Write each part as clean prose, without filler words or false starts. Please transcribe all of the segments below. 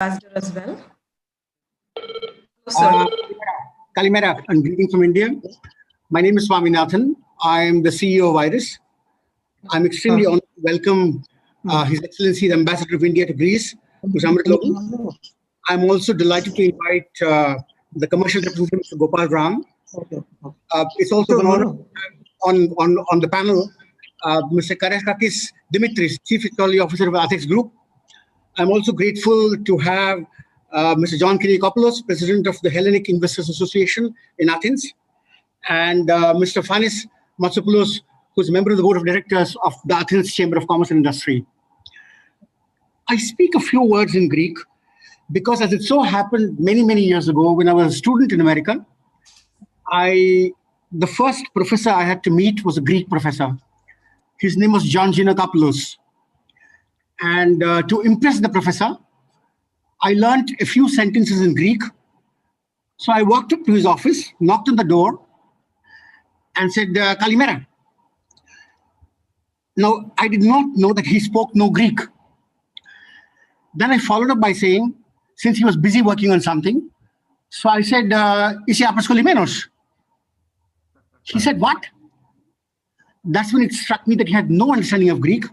Ambassador as well. Hello, sir. Kalimera and greeting from India. My name is Swaminathan. I am the CEO of IRIS. I'm extremely honored to welcome His Excellency the Ambassador of India to Greece, to Samrit Global. I'm also delighted to invite the commercial representative, Mr. Gopal Ram. It's also an honor on the panel, Mr. Karakakis Dimitris, Chief Technology Officer of Athex Group. I'm also grateful to have Mr. John Kyriakopoulos, President of the Hellenic Investors Association in Athens, and Mr. Fanis Matsopoulos, who's a member of the Board of Directors of the Athens Chamber of Commerce and Industry. I speak a few words in Greek because, as it so happened many years ago, when I was a student in America, the first professor I had to meet was a Greek professor. His name was John Kyriakopoulos. And to impress the professor, I learned a few sentences in Greek. So I walked up to his office, knocked on the door, and said, Kalimera. Now, I did not know that he spoke no Greek. Then I followed up by saying, since he was busy working on something, so I said, Isi apaskolimenos. He said, what? That's when it struck me that he had no understanding of Greek,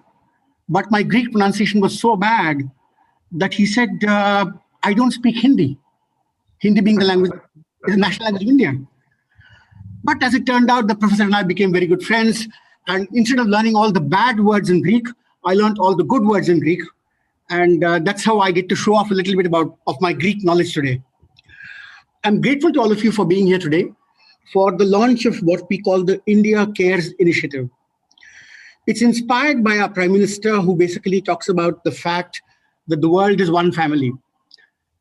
but my Greek pronunciation was so bad that he said, I don't speak Hindi. Hindi being the language, the national language of India. But as it turned out, the professor and I became very good friends. And instead of learning all the bad words in Greek, I learned all the good words in Greek. And that's how I get to show off a little bit of my Greek knowledge today. I'm grateful to all of you for being here today for the launch of what we call the India Cares Initiative. It's inspired by our Prime Minister, who basically talks about the fact that the world is one family.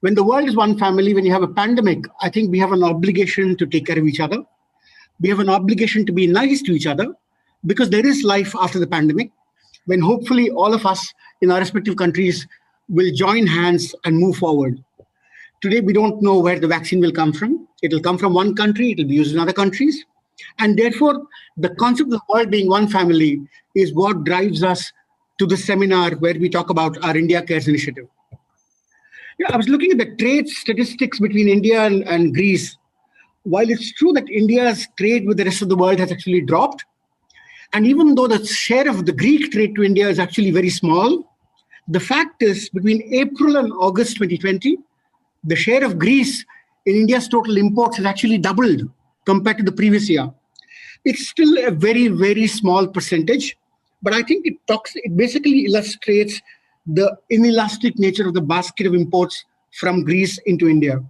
When the world is one family, when you have a pandemic, I think we have an obligation to take care of each other. We have an obligation to be nice to each other because there is life after the pandemic, when hopefully all of us in our respective countries will join hands and move forward. Today, we don't know where the vaccine will come from. It will come from one country, it will be used in other countries. And therefore, the concept of the world being one family is what drives us to the seminar where we talk about our India Cares Initiative. I was looking at the trade statistics between India and Greece. While it's true that India's trade with the rest of the world has actually dropped, and even though the share of the Greek trade to India is actually very small, the fact is between April and August 2020, the share of Greece in India's total imports has actually doubled compared to the previous year. It's still a very small percentage, but I think it basically illustrates the inelastic nature of the basket of imports from Greece into India.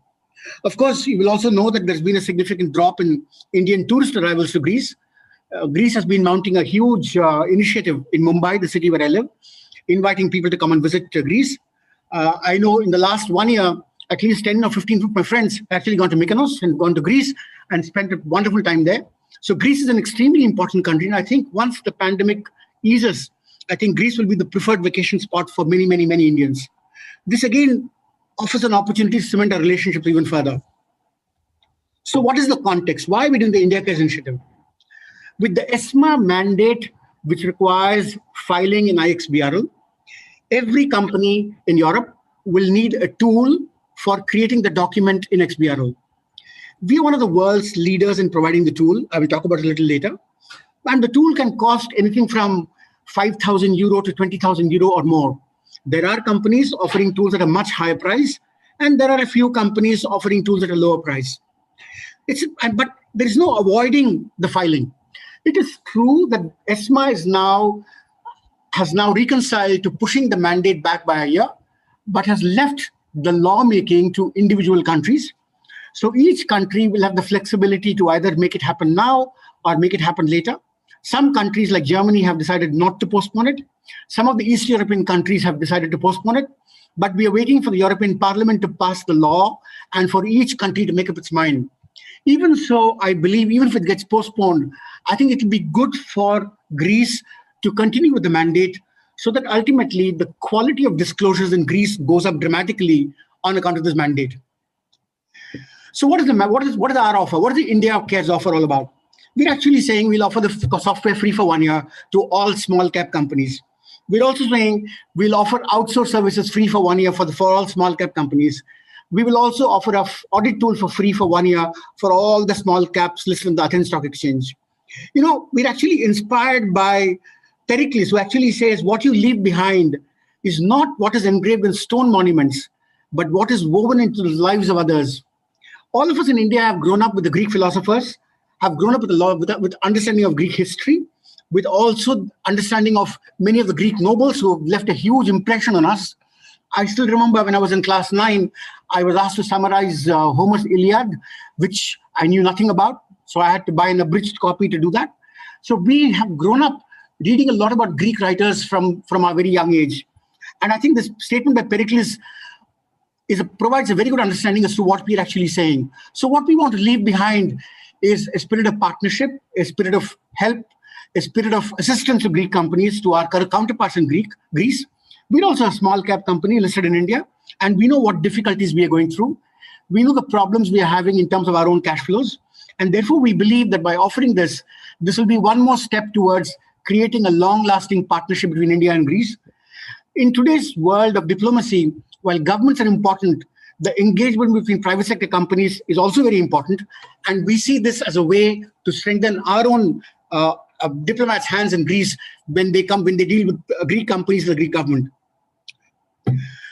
Of course, you will also know that there's been a significant drop in Indian tourist arrivals to Greece. Greece has been mounting a huge initiative in Mumbai, the city where I live, inviting people to come and visit Greece. I know in the last 1 year, at least 10 or 15 of my friends have actually gone to Mykonos and gone to Greece and spent a wonderful time there. So Greece is an extremely important country. And I think once the pandemic eases, I think Greece will be the preferred vacation spot for many Indians. This again offers an opportunity to cement our relationship even further. So what is the context? Why are we doing the India Cares Initiative? With the ESMA mandate, which requires filing in IXBRL, every company in Europe will need a tool for creating the document in XBRL. We are one of the world's leaders in providing the tool. I will talk about it a little later. And the tool can cost anything from 5,000 euro to 20,000 euro or more. There are companies offering tools at a much higher price, and there are a few companies offering tools at a lower price. But there is no avoiding the filing. It is true that ESMA has now reconciled to pushing the mandate back by a year, but has left the lawmaking to individual countries. So each country will have the flexibility to either make it happen now or make it happen later. Some countries like Germany have decided not to postpone it. Some of the East European countries have decided to postpone it. But we are waiting for the European Parliament to pass the law and for each country to make up its mind. Even so, I believe even if it gets postponed, I think it will be good for Greece to continue with the mandate so that ultimately the quality of disclosures in Greece goes up dramatically on account of this mandate. So what is our offer? What is the India Cares offer all about? We're actually saying we'll offer the software free for 1 year to all small cap companies. We're also saying we'll offer outsource services free for 1 year for all small cap companies. We will also offer a audit tool for free for 1 year for all the small caps listed on the Athens Stock Exchange. We're actually inspired by Pericles, who actually says what you leave behind is not what is engraved in stone monuments, but what is woven into the lives of others. All of us in India have grown up with the Greek philosophers, have grown up with understanding of Greek history, with also understanding of many of the Greek nobles who have left a huge impression on us. I still remember when I was in class 9, I was asked to summarize Homer's Iliad, which I knew nothing about. So I had to buy an abridged copy to do that. So we have grown up reading a lot about Greek writers from our very young age. And I think this statement by Pericles provides a very good understanding as to what we're actually saying. So what we want to leave behind is a spirit of partnership, a spirit of help, a spirit of assistance to Greek companies, to our counterparts in Greece. We're also a small cap company listed in India, and we know what difficulties we are going through. We know the problems we are having in terms of our own cash flows. And therefore, we believe that by offering this will be one more step towards creating a long-lasting partnership between India and Greece. In today's world of diplomacy, while governments are important, the engagement between private sector companies is also very important. And we see this as a way to strengthen our own diplomats' hands in Greece when they deal with Greek companies, the Greek government.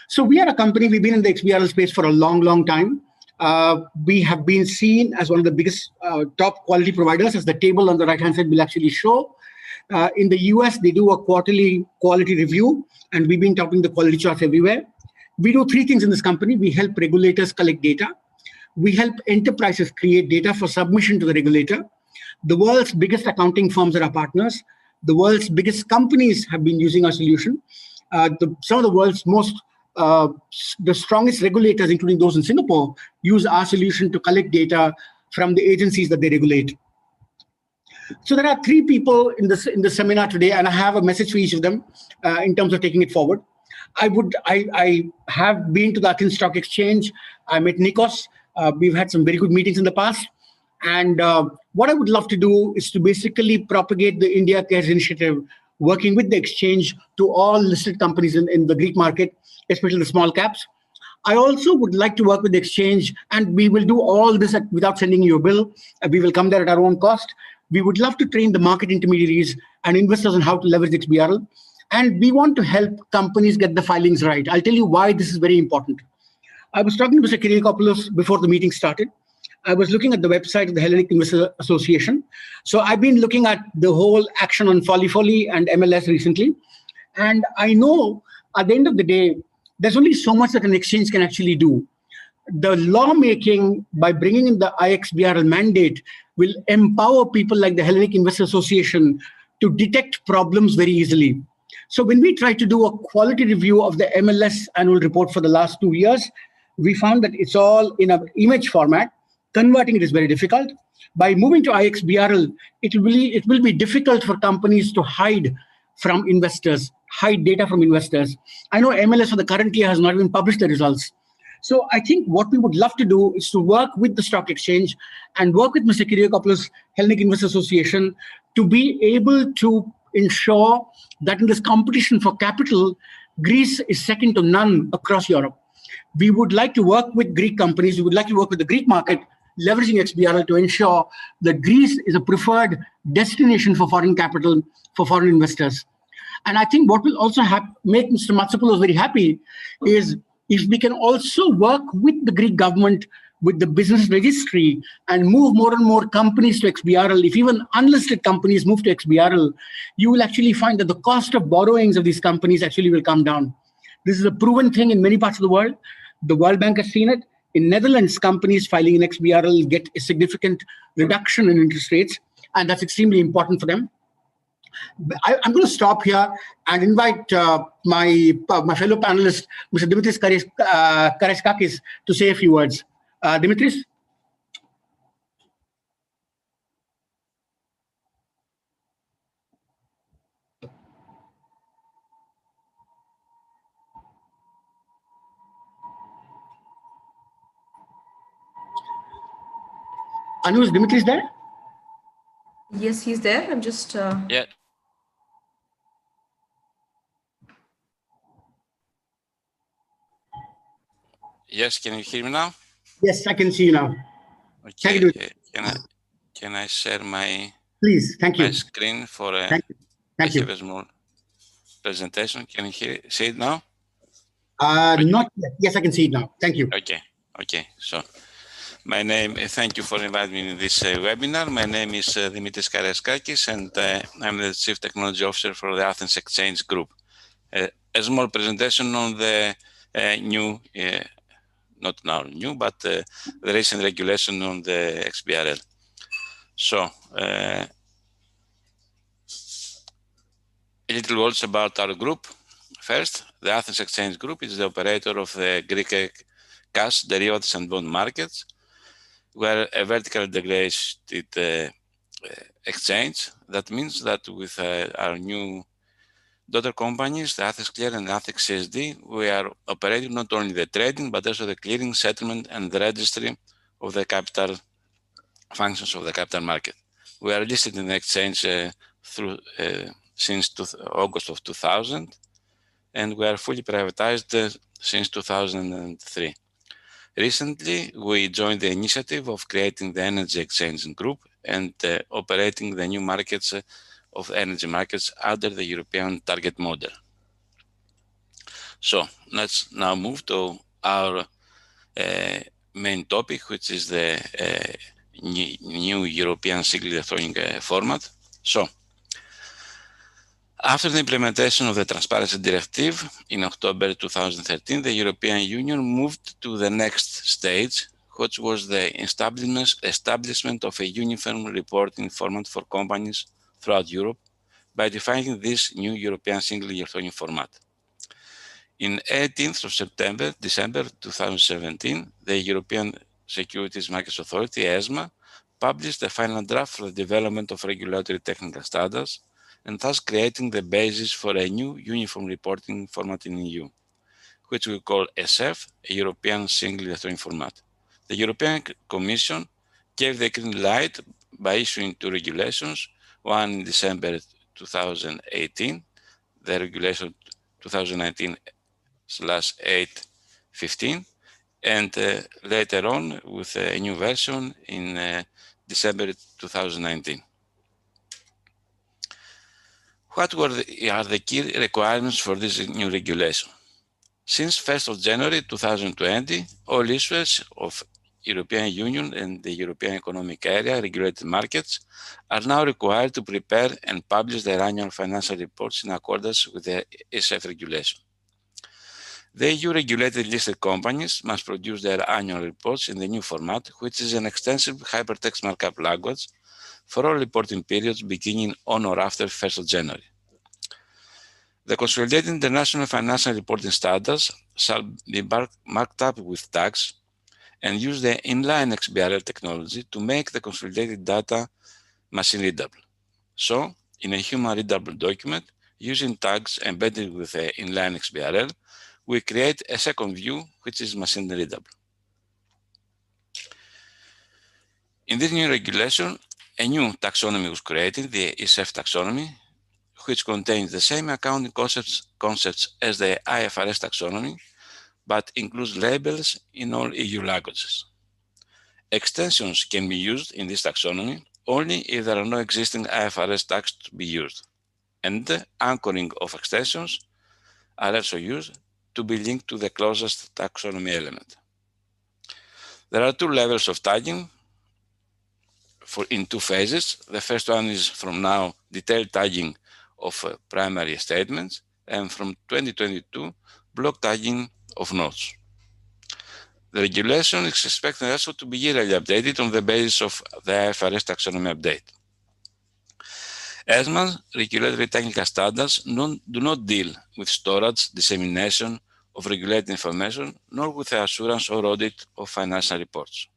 So we are a company, we've been in the XBRL space for a long, long time. We have been seen as one of the biggest top quality providers, as the table on the right-hand side will actually show. In the US, they do a quarterly quality review, and we've been topping the quality charts everywhere. We do 3 things in this company. We help regulators collect data. We help enterprises create data for submission to the regulator. The world's biggest accounting firms are our partners. The world's biggest companies have been using our solution. Some of the world's the strongest regulators, including those in Singapore, use our solution to collect data from the agencies that they regulate. So there are 3 people in the seminar today, and I have a message for each of them in terms of taking it forward. I have been to the Athens Stock Exchange. I met Nikos. We've had some very good meetings in the past. And what I would love to do is to basically propagate the India Cares initiative, working with the exchange to all listed companies in the Greek market, especially the small caps. I also would like to work with the exchange, and we will do all this without sending you a bill. We will come there at our own cost. We would love to train the market intermediaries and investors on how to leverage XBRL. And we want to help companies get the filings right. I'll tell you why this is very important. I was talking to Mr. Kyriakopoulos before the meeting started. I was looking at the website of the Hellenic Investors Association. So I've been looking at the whole action on Folly and MLS recently. And I know at the end of the day, there's only so much that an exchange can actually do. The lawmaking, by bringing in the IXBRL mandate, will empower people like the Hellenic Investors Association to detect problems very easily. So when we tried to do a quality review of the MLS annual report for the last 2 years, we found that it's all in an image format. Converting it is very difficult. By moving to IXBRL, it will be difficult for companies to hide from investors, hide data from investors. I know MLS for the current year has not even published the results. So I think what we would love to do is to work with the stock exchange and work with Mr. Kyriakopoulos, Hellenic Investors Association, to be able to ensure that in this competition for capital, Greece is second to none across Europe. We would like to work with Greek companies. We would like to work with the Greek market, leveraging XBRL to ensure that Greece is a preferred destination for foreign capital, for foreign investors. And I think what will also make Mr. Matsopoulos very happy is if we can also work with the Greek government, with the business registry, and move more and more companies to XBRL. If even unlisted companies move to XBRL, you will actually find that the cost of borrowings of these companies actually will come down. This is a proven thing in many parts of the world. The World Bank has seen it. In Netherlands, companies filing in XBRL get a significant reduction in interest rates, and that's extremely important for them. I'm going to stop here and invite my fellow panelist, Mr. Dimitris Karaiskakis, to say a few words. Dimitris? Anu, is Dimitris there? Yes, he's there. I'm just... Yeah. Yes, can you hear me now? Yes, I can see you now. Okay. Thank you. Can I share my Please, thank you. screen for Thank you. Thank I have you. a small presentation. Can you see it now? Not yet. Yes, I can see it now. Thank you. Okay. So, thank you for inviting me in this webinar. My name is Dimitris Kareskakis, and I'm the Chief Technology Officer for the Athens Exchange Group. A small presentation on the new, not now new, but the recent regulation on the XBRL. So, a little words about our group. First, the Athens Exchange Group is the operator of the Greek cash, derivatives, and bond markets. We are a vertically integrated exchange. That means that with our new daughter companies, the Athens Clear and Athens CSD, we are operating not only the trading, but also the clearing, settlement, and the registry of the capital functions of the capital market. We are listed in the exchange since August of 2000, and we are fully privatized since 2003. Recently, we joined the initiative of creating the Energy Exchange Group and operating the new markets of energy markets under the European target model. So let's now move to our main topic, which is the new European single electronic format. So, after the implementation of the Transparency Directive in October 2013, the European Union moved to the next stage, which was the establishment of a uniform reporting format for companies throughout Europe by defining this new European single electronic format. In 18th of December 2017, the European Securities Markets Authority, ESMA, published a final draft for the development of regulatory technical standards, and thus creating the basis for a new uniform reporting format in the EU, which we call SF, a European Single Electronic Format. The European Commission gave the green light by issuing two regulations, one in December 2018, the regulation 2019/815, and later on with a new version in December 2019. What are the key requirements for this new regulation? Since 1st of January 2020, all issuers of European Union and the European Economic Area regulated markets are now required to prepare and publish their annual financial reports in accordance with the SF regulation. The EU-regulated listed companies must produce their annual reports in the new format, which is an extensive hypertext markup language for all reporting periods beginning on or after 1st of January. The consolidated international financial reporting standards shall be marked up with tags and use the inline XBRL technology to make the consolidated data machine readable. So, in a human readable document, using tags embedded with the inline XBRL, we create a second view which is machine readable. In this new regulation, a new taxonomy was created, the SF taxonomy, which contains the same accounting concepts as the IFRS taxonomy, but includes labels in all EU languages. Extensions can be used in this taxonomy only if there are no existing IFRS tags to be used, and the anchoring of extensions are also used to be linked to the closest taxonomy element. There are two levels of tagging in two phases. The first one is from now detailed tagging of primary statements, and from 2022 block tagging of notes. The regulation is expected also to be yearly updated on the basis of the IFRS taxonomy update. ESMA's regulatory technical standards do not deal with storage, dissemination of regulated information, nor with the assurance or audit of financial reports.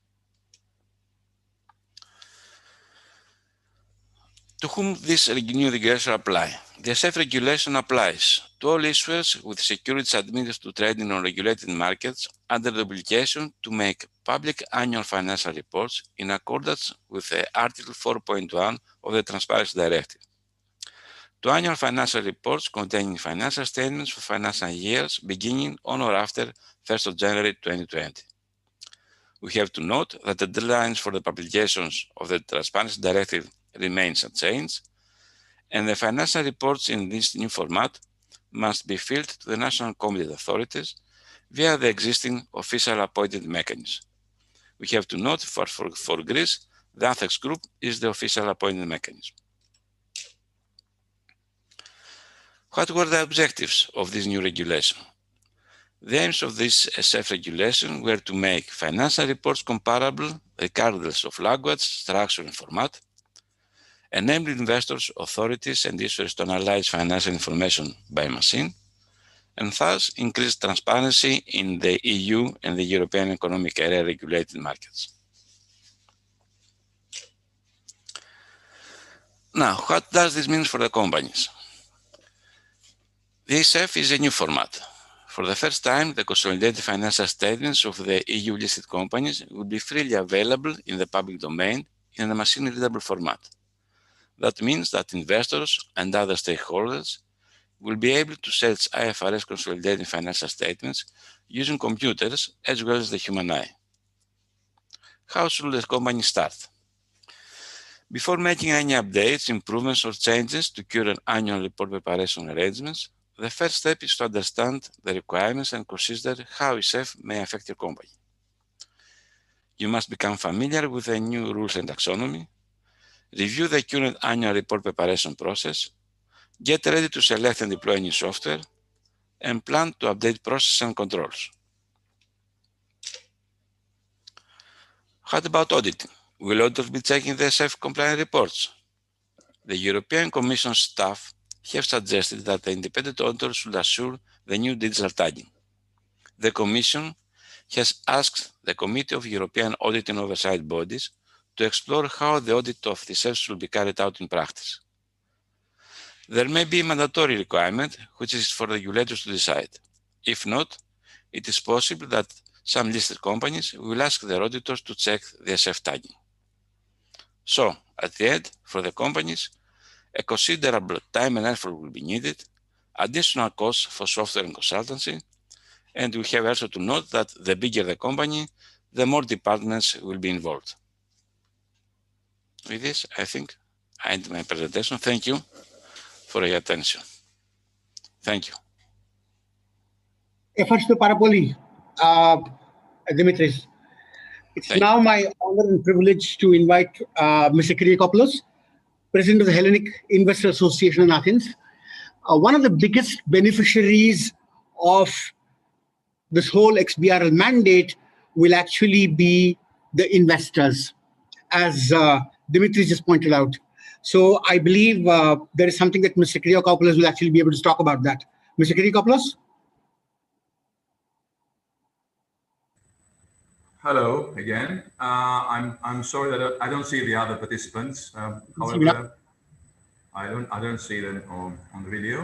To whom this new regulation apply? The SF regulation applies to all issuers with securities admitted to trading on regulated markets under the obligation to make public annual financial reports in accordance with Article 4.1 of the Transparency Directive. to annual financial reports containing financial statements for financial years beginning on or after 1st of January 2020. We have to note that the deadlines for the publications of the Transparency Directive remains unchanged, and the financial reports in this new format must be filled to the national competent authorities via the existing official appointed mechanism. We have to note for Greece, the Athens Group is the official appointed mechanism. What were the objectives of this new regulation? The aims of this SF regulation were to make financial reports comparable regardless of language, structure, and format, enable investors, authorities, and issuers to analyze financial information by machine, and thus increase transparency in the EU and the European Economic Area regulated markets. Now, what does this mean for the companies? The SF is a new format. For the first time, the consolidated financial statements of the EU-listed companies will be freely available in the public domain in a machine-readable format. That means that investors and other stakeholders will be able to search IFRS consolidated financial statements using computers as well as the human eye. How should the company start? Before making any updates, improvements, or changes to current annual report preparation arrangements, the first step is to understand the requirements and consider how SF may affect your company. You must become familiar with the new rules and taxonomy, review the current annual report preparation process, get ready to select and deploy new software, and plan to update processes and controls. What about auditing? Will auditors be checking the SF compliant reports? The European Commission staff have suggested that the independent auditor should assure the new digital tagging. The Commission has asked the Committee of European Audit and Oversight Bodies to explore how the audit of the SF should be carried out in practice. There may be a mandatory requirement, which is for regulators to decide. If not, it is possible that some listed companies will ask their auditors to check the SF tagging. So, at the end, for the companies, a considerable time and effort will be needed, additional costs for software and consultancy, and we have also to note that the bigger the company, the more departments will be involved. With this, I think I end my presentation. Thank you for your attention. Thank you. Ευχαριστώ πάρα πολύ, Dimitris. It's now my honor and privilege to invite Mr. Kyriakopoulos, President of the Hellenic Investor Association in Athens. One of the biggest beneficiaries of this whole XBRL mandate will actually be the investors, as Dimitris just pointed out. So I believe there is something that Mr. Kyriakopoulos will actually be able to talk about that. Mr. Kyriakopoulos? Hello again. I'm sorry that I don't see the other participants. However, I don't see them on the video.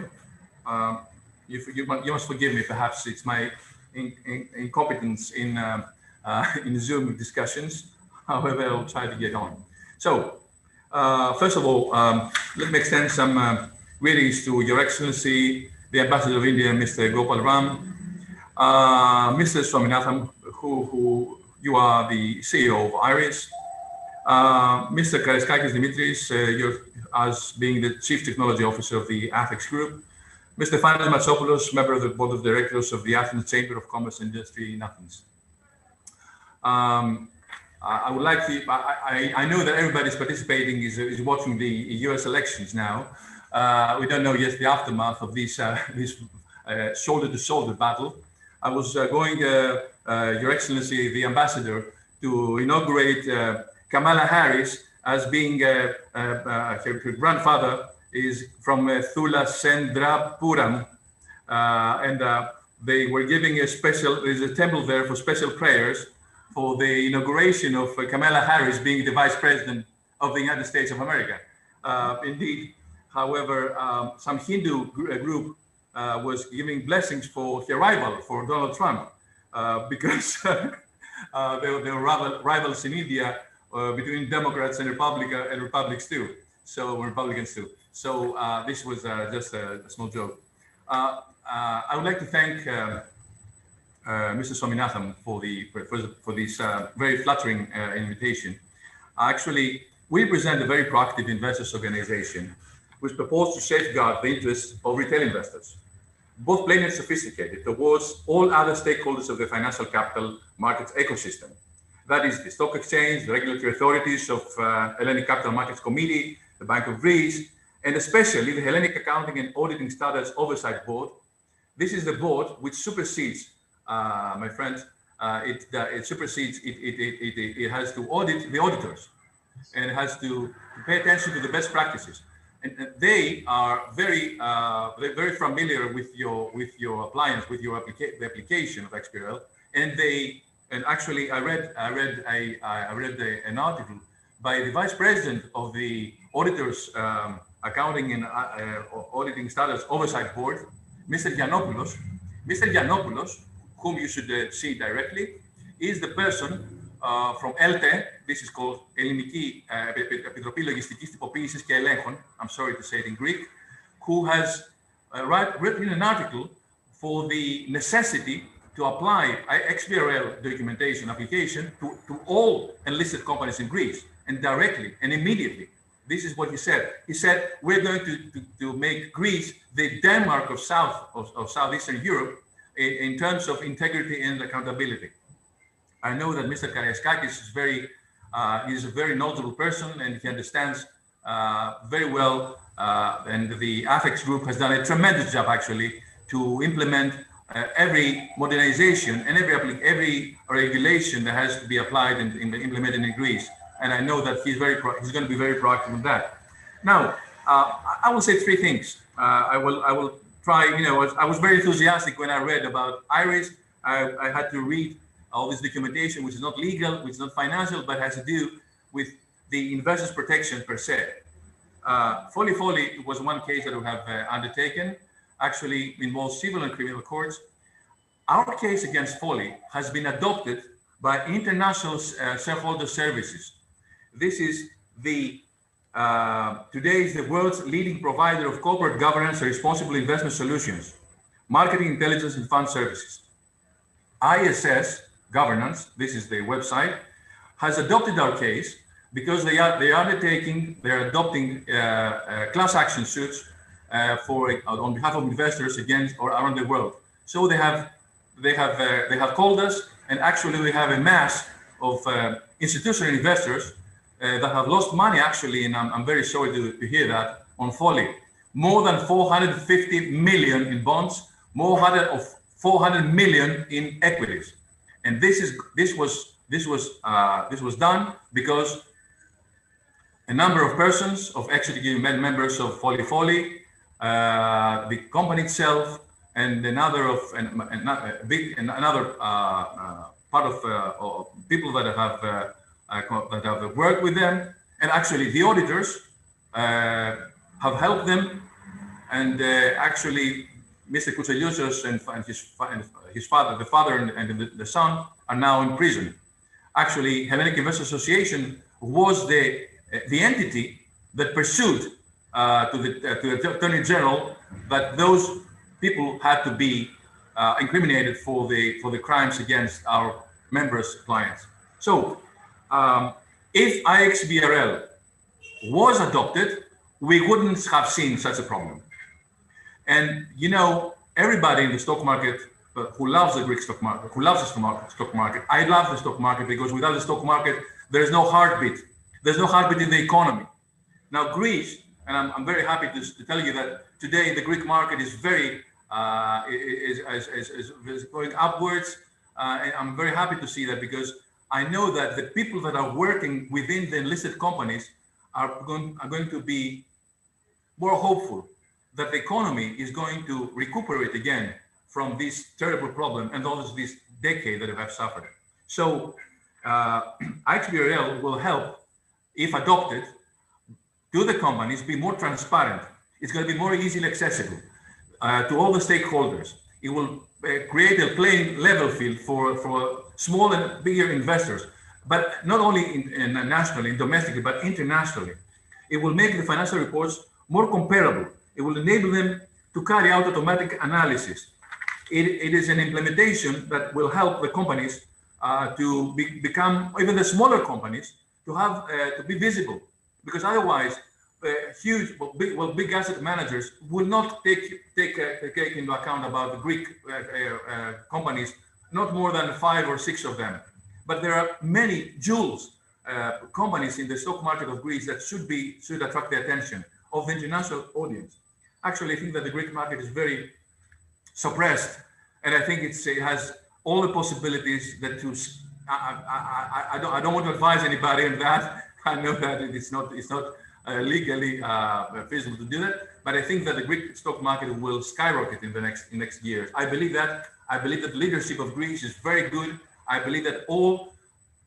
You must forgive me. Perhaps it's my incompetence in Zoom discussions. However, I'll try to get on. So, first of all, let me extend some greetings to Your Excellency, the Ambassador of India, Mr. Gopal Ram, Mr. Swaminathan, who you are the CEO of IRIS, Mr. Kariskakis Dimitris, as being the Chief Technology Officer of the Athens Group, Mr. Fanis Matsopoulos, member of the Board of Directors of the Athens Chamber of Commerce and Industry in Athens. I would like to, I know that everybody's participating is watching the US elections now. We don't know yet the aftermath of this shoulder-to-shoulder battle. I was going, Your Excellency, the Ambassador, to inaugurate Kamala Harris as being her grandfather is from Thula Sendrapuram, and they were giving a special, there's a temple there for special prayers for the inauguration of Kamala Harris being the Vice President of the United States of America. Indeed, however, some Hindu group was giving blessings for her rival, for Donald Trump, because there were rivals in India between Democrats and Republicans too. So this was just a small joke. I would like to thank Mr. Swaminathan for this very flattering invitation. Actually, we present a very proactive investors organization which proposes to safeguard the interests of retail investors, both plain and sophisticated, towards all other stakeholders of the financial capital markets ecosystem. That is the stock exchange, the regulatory authorities of Hellenic Capital Markets Committee, the Bank of Greece, and especially the Hellenic Accounting and Auditing Standards Oversight Board. This is the board which supersedes, my friends, it supersedes, it has to audit the auditors, and it has to pay attention to the best practices. And they are they're very familiar with your appliance, with your the application of XBRL, and actually I read an article by the vice president of the auditors accounting and auditing standards oversight board, Mr. Giannopoulos. Mr. Giannopoulos, whom you should see directly, is the person from ELTE, this is called Ελληνική Επιτροπή Λογιστικής Τυποποίησης και Ελέγχων, I'm sorry to say it in Greek, who has written an article for the necessity to apply XBRL documentation application to all enlisted companies in Greece, and directly and immediately. This is what he said. He said, we're going to make Greece the Denmark of Southeastern Europe in terms of integrity and accountability. I know that Mr. Karaiskakis is a very knowledgeable person, and he understands very well, and the AFEX group has done a tremendous job actually to implement every modernization and every regulation that has to be applied and implemented in Greece. And I know that he's going to be very proactive with that. Now, I will say three things. I will try, I was very enthusiastic when I read about IRIS. I had to read all this documentation, which is not legal, which is not financial, but has to do with the investors' protection per se. Folly was one case that we have undertaken, actually involves civil and criminal courts. Our case against Folly has been adopted by International Shareholder Services. This is today is the world's leading provider of corporate governance and responsible investment solutions, marketing intelligence and fund services. ISS Governance, this is the website, has adopted our case because they are adopting class action suits on behalf of investors against or around the world. So they have called us, and actually we have a mass of institutional investors that have lost money actually, and I'm very sorry to hear that, on Folly. More than 450 million in bonds, more than 400 million in equities. And this was done because a number of persons, of executive members of Folly, the company itself, and another part of people that have worked with them, and actually the auditors have helped them, and actually Mr. Koutseliousos and his father, the father and the son, are now in prison. Actually, Hellenic Investors Association was the entity that pursued to the Attorney General that those people had to be incriminated for the crimes against our members' clients. So, if IXBRL was adopted, we wouldn't have seen such a problem. And everybody in the stock market who loves the Greek stock market, who loves the stock market, I love the stock market because without the stock market, there is no heartbeat. There's no heartbeat in the economy. Now, Greece, and I'm very happy to tell you that today the Greek market is is going upwards. And I'm very happy to see that because I know that the people that are working within the enlisted companies are going to be more hopeful that the economy is going to recuperate again from this terrible problem and all this decade that we have suffered. So XBRL will help, if adopted, to the companies be more transparent. It's going to be more easily accessible to all the stakeholders. It will create a plain level field for small and bigger investors, but not only nationally and domestically, but internationally. It will make the financial reports more comparable. It will enable them to carry out automatic analysis. It is an implementation that will help the companies to become, even the smaller companies, to have to be visible, because otherwise huge, big asset managers will not take into account about the Greek companies, not more than 5 or 6 of them. But there are many jewels companies in the stock market of Greece that should attract the attention of the international audience. Actually, I think that the Greek market is very suppressed, and I think it has all the possibilities that to. I don't want to advise anybody on that. I know that it's not legally feasible to do that, but I think that the Greek stock market will skyrocket in the next years. I believe that the leadership of Greece is very good. I believe that all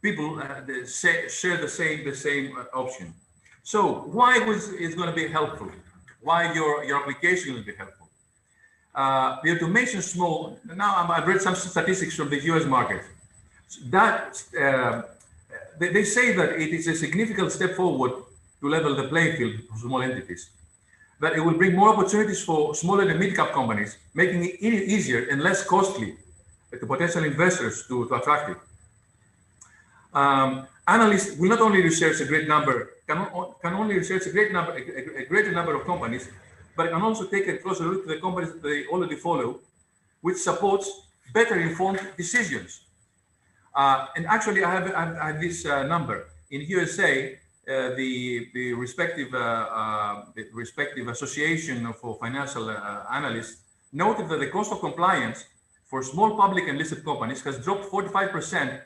people share the same option. So why it's going to be helpful? Why your application will be helpful? The automation small. Now I've read some statistics from the U.S. market. That they say that it is a significant step forward to level the playing field for small entities. That it will bring more opportunities for smaller and mid-cap companies, making it easier and less costly to potential investors to attract it. Analysts will not only research a great number, can only research a greater number of companies, but can also take a closer look to the companies that they already follow, which supports better informed decisions. And actually, I have this number in USA. The respective association for financial analysts noted that the cost of compliance for small public and listed companies has dropped 45%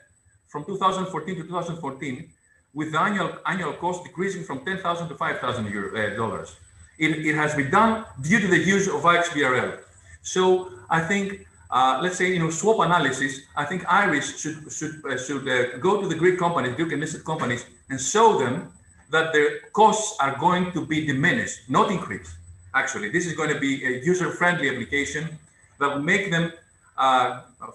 from 2014 to 2014, with the annual cost decreasing from $10,000 to $5,000. It has been done due to the use of XBRL. So I think, let's say, swap analysis, I think Irish should go to the Greek companies, Greek and listed companies, and show them that their costs are going to be diminished, not increased. Actually, this is going to be a user-friendly application that will make them,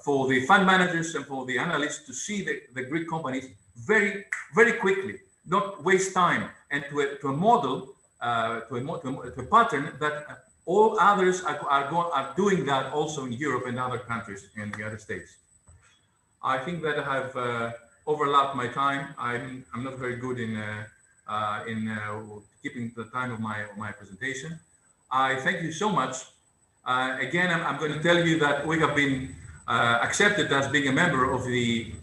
for the fund managers and for the analysts, to see the Greek companies very, very quickly, not waste time, and to a model, to a pattern that all others are doing that also in Europe and other countries in the United States. I think that I have overlapped my time. I'm not very good in keeping the time of my presentation. I thank you so much. Again, I'm going to tell you that we have been accepted as being a member of the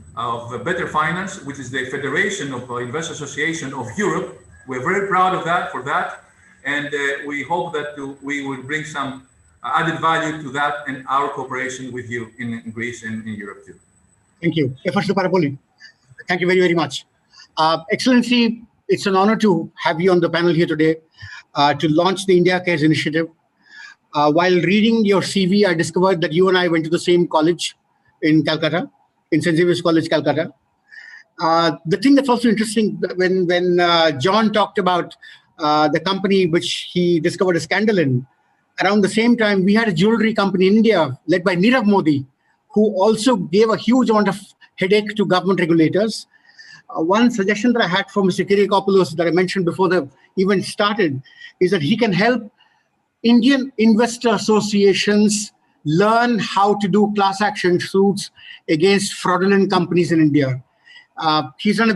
Better Finance, which is the Federation of Investor Association of Europe. We're very proud of that, and we hope that we will bring some added value to that and our cooperation with you in Greece and in Europe too. Thank you. Thank you very, very much. Excellency, it's an honor to have you on the panel here today to launch the India Cares initiative. While reading your CV, I discovered that you and I went to the same college in Calcutta, in St. Xavier's College, Calcutta. The thing that's also interesting, when John talked about the company which he discovered a scandal in, around the same time, we had a jewelry company in India led by Nirav Modi, who also gave a huge amount of headache to government regulators. One suggestion that I had from Mr. Kyriakopoulos that I mentioned before the event started is that he can help Indian investor associations learn how to do class action suits against fraudulent companies in India. He's done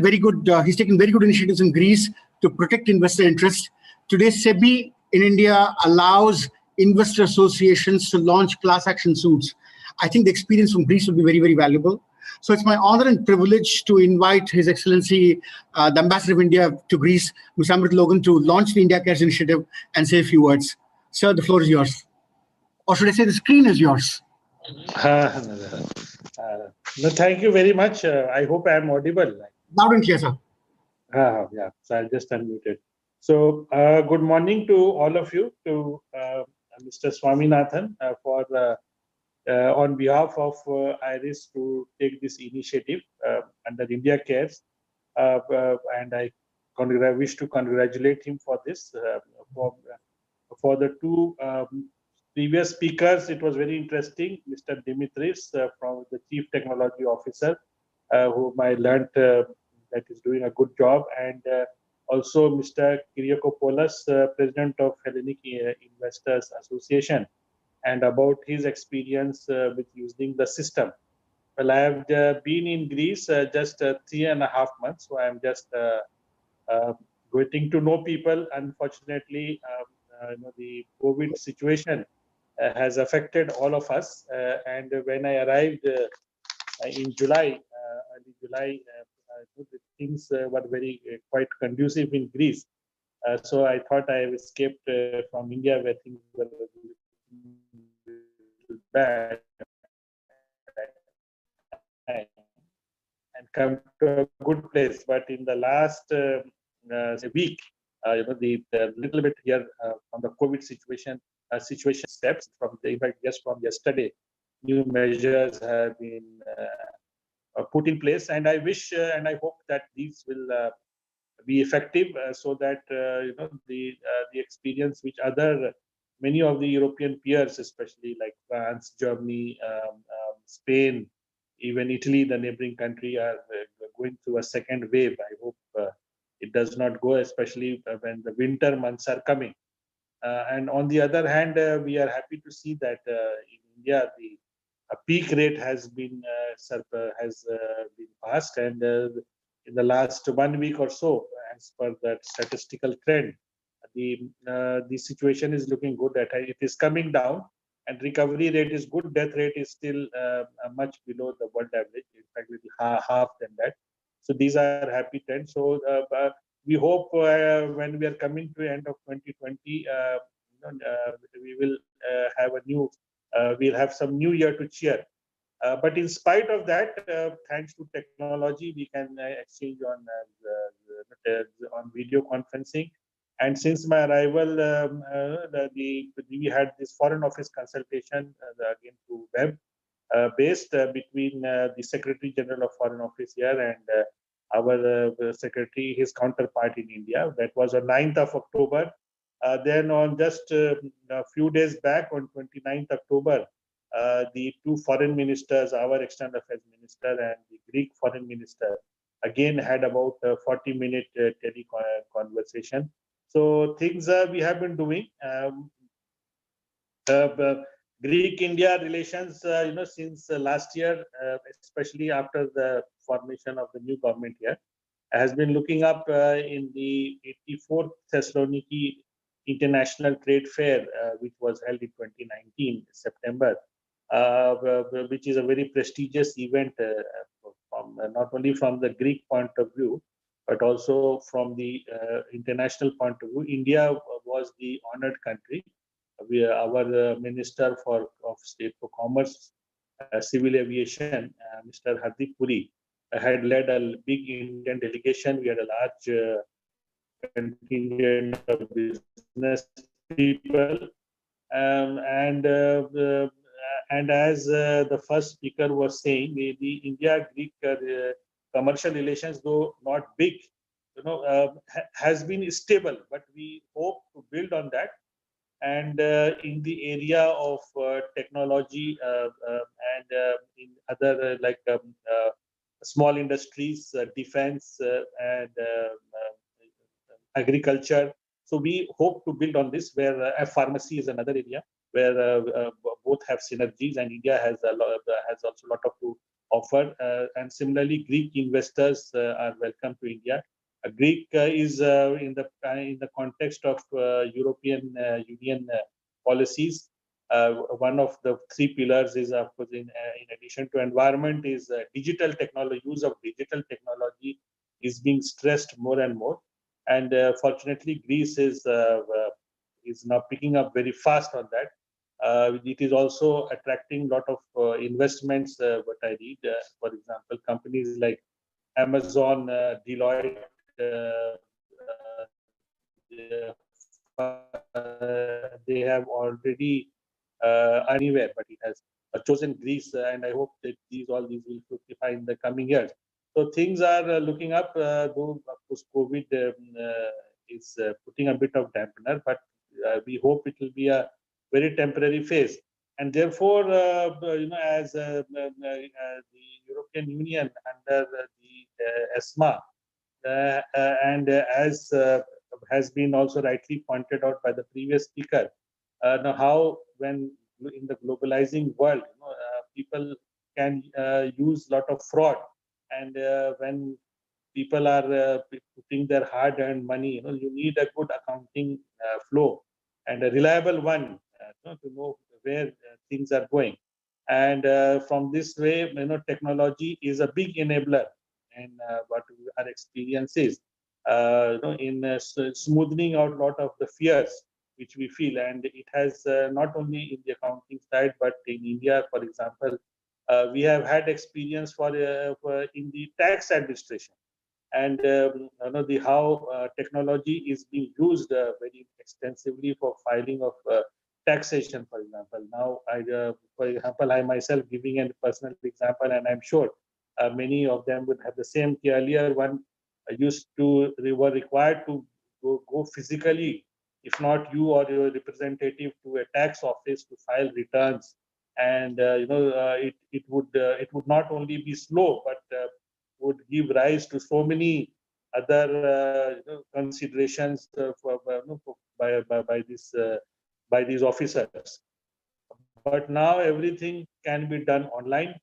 he's taken very good initiatives in Greece to protect investor interests. Today, SEBI in India allows investor associations to launch class action suits. I think the experience from Greece will be very, very valuable. So it's my honor and privilege to invite His Excellency, the Ambassador of India to Greece, Mr. Amrit Logan, to launch the India Cares initiative and say a few words. Sir, the floor is yours. Or should I say the screen is yours? No, thank you very much. I hope I am audible. Loud and clear, sir. Yeah, so I just unmuted. So good morning to all of you, to Mr. Swaminathan for on behalf of IRIS to take this initiative under India Cares. And I wish to congratulate him for this. For the two previous speakers, it was very interesting. Mr. Dimitris from the Chief Technology Officer, whom I learned that is doing a good job, and also Mr. Kyriakopoulos, President of Hellenic Investors Association, and about his experience with using the system. Well, I have been in Greece just 3.5 months, so I'm just getting to know people. Unfortunately, the COVID situation has affected all of us. And when I arrived in July, early July, things were very quite conducive in Greece. So I thought I have escaped from India, where things were bad, and come to a good place. But in the last week, the little bit here on the COVID situation steps from in fact just from yesterday, new measures have been put in place, and I wish and I hope that these will be effective, so that the experience which many of the European peers, especially like France, Germany, Spain, even Italy, the neighboring country, are going through a second wave. I hope it does not go, especially when the winter months are coming. And on the other hand, we are happy to see that in India the peak rate has been passed, and in the last 1 week or so, as per the statistical trend, the situation is looking good. That it is coming down, and recovery rate is good. Death rate is still much below the world average. In fact, half than that. So these are happy trends. So we hope when we are coming to the end of 2020, we will have we'll have some new year to cheer. But in spite of that, thanks to technology, we can exchange on video conferencing. And since my arrival, we had this Foreign Office consultation again through web based between the Secretary General of Foreign Office here and our secretary, his counterpart in India. That was on 9th of October. Then on just a few days back, on 29th October, the two foreign ministers, our external affairs minister and the Greek foreign minister, again had about a 40-minute conversation. So things we have been doing. Greek-India relations, since last year, especially after the formation of the new government here, has been looking up in the 84th Thessaloniki International Trade Fair, which was held in 2019 September, which is a very prestigious event from not only from the Greek point of view, but also from the international point of view. India was the honored country. Our Minister of State for Commerce, Civil Aviation, Mr. Hardeep Puri, had led a big Indian delegation. We had a large contingent of business people, and as the first speaker was saying, the India-Greek commercial relations, though not big, has been stable, but we hope to build on that. And in the area of technology and in other small industries, defense and agriculture. So we hope to build on this, where pharmacy is another area where both have synergies, and India has also a lot to offer. And similarly, Greek investors are welcome to India. Greek is in the context of European Union policies. One of the three pillars is, of course, in addition to environment, is digital technology. Use of digital technology is being stressed more and more, and fortunately, Greece is now picking up very fast on that. It is also attracting a lot of investments. What I read, for example, companies like Amazon, Deloitte. They have already anywhere, but it has chosen Greece, and I hope that all these will fructify in the coming years. So things are looking up, though of course COVID is putting a bit of dampener, but we hope it will be a very temporary phase. And therefore, as the European Union under the ESMA, and as has been also rightly pointed out by the previous speaker, now how when in the globalizing world, people can use a lot of fraud, and when people are putting their hard-earned money, you need a good accounting flow and a reliable one, to know where things are going. And from this way, technology is a big enabler, and what our experience is, in smoothing out a lot of the fears which we feel. And it has not only in the accounting side, but in India, for example, we have had experience for in the tax administration, and how technology is being used very extensively for filing of taxation, for example. Now, for example, I myself giving a personal example, and I'm sure many of them would have the same. Earlier, one were required to go physically, if not you or your representative, to a tax office to file returns, and it would not only be slow, but would give rise to so many other considerations by these officers. But now everything can be done online,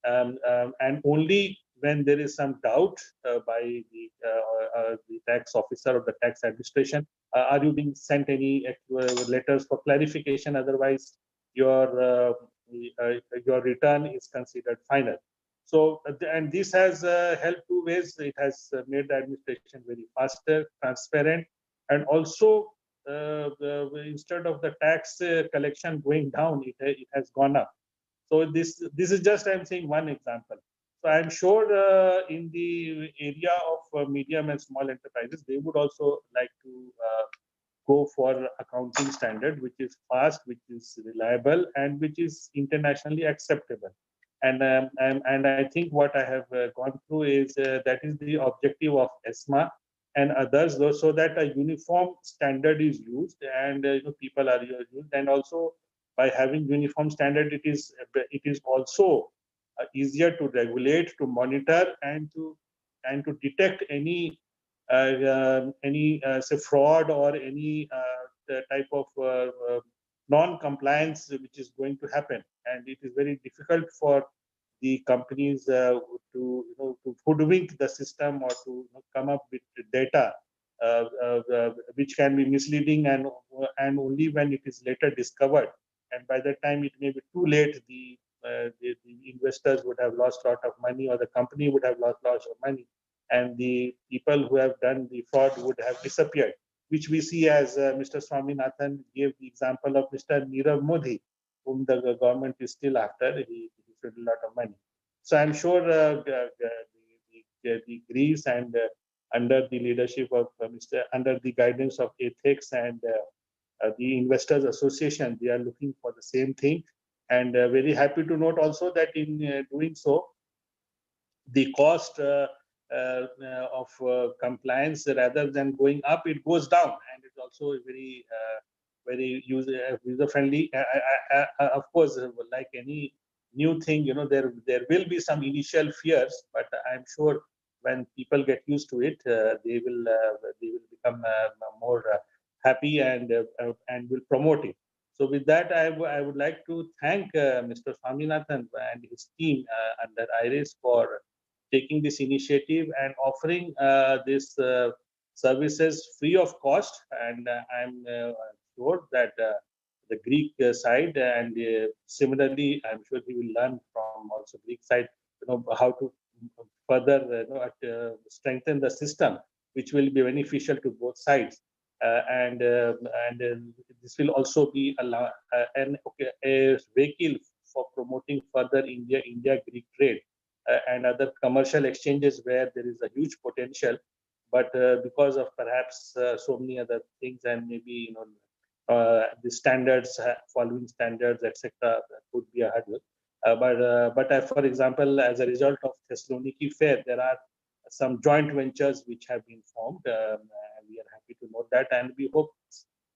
and only when there is some doubt by the tax officer or the tax administration, are you being sent any letters for clarification? Otherwise, your return is considered final. So, and this has helped two ways. It has made the administration very faster, transparent, and also instead of the tax collection going down, it has gone up. So this is just, I'm saying, one example. So I'm sure in the area of medium and small enterprises, they would also like to go for accounting standard, which is fast, which is reliable, and which is internationally acceptable. And I think what I have gone through is that is the objective of ESMA and others, so that a uniform standard is used, and people are used, and also by having uniform standard, it is also easier to regulate, to monitor, and to detect any say fraud or any type of non-compliance which is going to happen. And it is very difficult for the companies to hoodwink the system, or to come up with data which can be misleading, and only when it is later discovered, and by that time it may be too late, the investors would have lost a lot of money, or the company would have lost lots of money, and the people who have done the fraud would have disappeared, which we see as Mr. Swaminathan gave the example of Mr. Nirav Modi, whom the government is still after. He spent a lot of money. So I'm sure the Greece, and under the leadership of under the guidance of ethics and the Investors Association, they are looking for the same thing. And very happy to note also that in doing so, the cost of compliance, rather than going up, it goes down, and it's also very user friendly. Of course, like any new thing, there will be some initial fears, but I'm sure when people get used to it, they will become more happy, and will promote it. So with that, I would like to thank Mr. Swaminathan and his team under IRIS for taking this initiative and offering these services free of cost. And I'm sure that the Greek side, and similarly, I'm sure he will learn from also Greek side, how to further strengthen the system, which will be beneficial to both sides. And this will also be a vehicle for promoting further India-Greek trade and other commercial exchanges where there is a huge potential. But because of perhaps so many other things, and maybe the standards, following standards, etc., could be a hurdle. But for example, as a result of Thessaloniki Fair, there are some joint ventures which have been formed. We are happy to note that, and we hope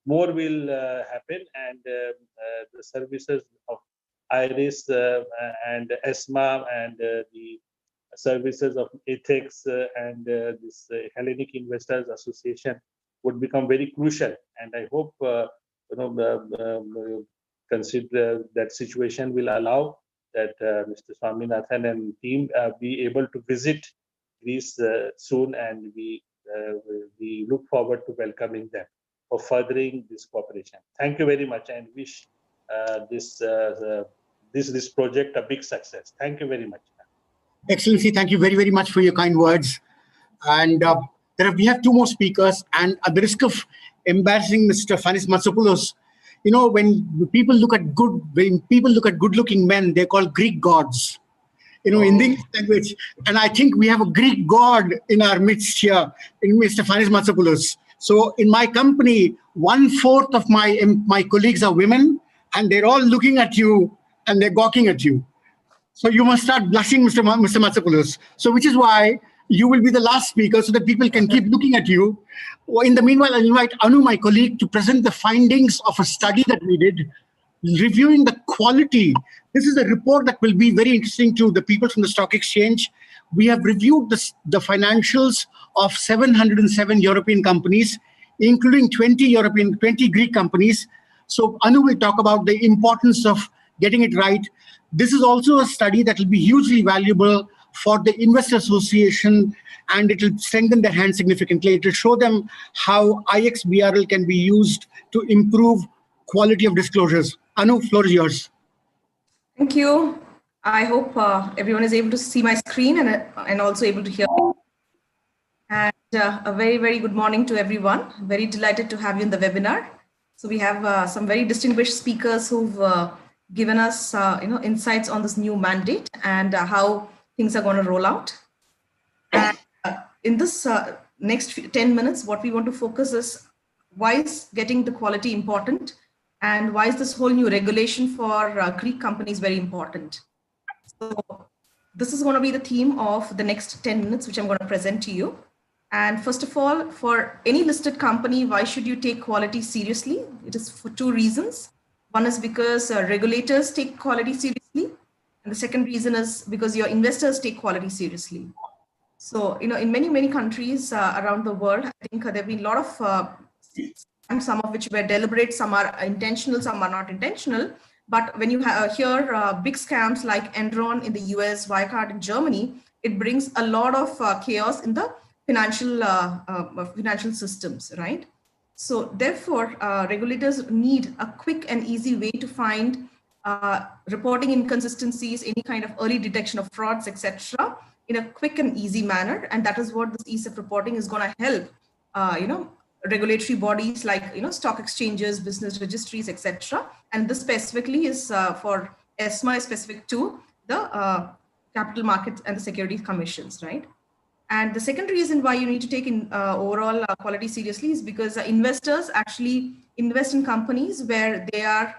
more will happen, and the services of IRIS and ESMA and the services of ethics and this Hellenic Investors Association would become very crucial. And I hope consider that situation will allow that Mr. Swaminathan and team be able to visit Greece soon, and we look forward to welcoming them for furthering this cooperation. Thank you very much, and wish this project a big success. Thank you very much. Excellency, thank you very, very much for your kind words. And we have two more speakers, and at the risk of embarrassing Mr. Fanis Matsopoulos, when people look at good-looking men, they're called Greek gods. In the English language, and I think we have a Greek god in our midst here, in Mr. Fanis Matsopoulos. So in my company, 1/4 of my colleagues are women, and they're all looking at you and they're gawking at you. So you must start blushing, Mr. Matsopoulos. So which is why you will be the last speaker, so that people can keep looking at you. In the meanwhile, I'll invite Anu, my colleague, to present the findings of a study that we did, reviewing the quality. This is a report that will be very interesting to the people from the stock exchange. We have reviewed the financials of 707 European companies, including 20 Greek companies. So Anu will talk about the importance of getting it right. This is also a study that will be hugely valuable for the Investor Association, and it will strengthen their hand significantly. It will show them how IXBRL can be used to improve quality of disclosures. Anu, floor is yours. Thank you. I hope everyone is able to see my screen and also able to hear me. And a very, very good morning to everyone. Very delighted to have you in the webinar. So we have some very distinguished speakers who've given us insights on this new mandate and how things are going to roll out. And in this next 10 minutes, what we want to focus is why is getting the quality important, and why is this whole new regulation for Greek companies very important. So this is going to be the theme of the next 10 minutes, which I'm going to present to you. And first of all, for any listed company, why should you take quality seriously? It is for two reasons. One is because regulators take quality seriously. And the second reason is because your investors take quality seriously. So, in many, many countries around the world, I think there have been a lot of, some of which were deliberate, some are intentional, some are not intentional. But when you hear big scams like Enron in the US, Wirecard in Germany, it brings a lot of chaos in the financial systems, right? So therefore, regulators need a quick and easy way to find reporting inconsistencies, any kind of early detection of frauds, etc., in a quick and easy manner. And that is what this ESEF reporting is going to help, regulatory bodies like, stock exchanges, business registries, etc. And this specifically is for ESMA, is specific to the capital markets and the securities commissions, right? And the second reason why you need to take in overall quality seriously is because investors actually invest in companies where they are,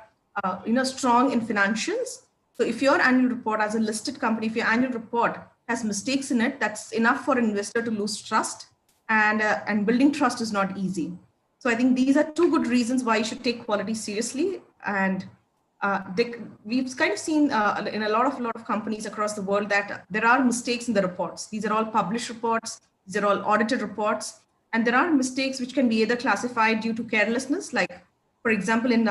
strong in financials. So if your annual report as a listed company, if your annual report has mistakes in it, that's enough for an investor to lose trust, and building trust is not easy. So I think these are two good reasons why you should take quality seriously. And we've kind of seen in a lot of companies across the world that there are mistakes in the reports. These are all published reports. These are all audited reports. And there are mistakes which can be either classified due to carelessness, like, for example, in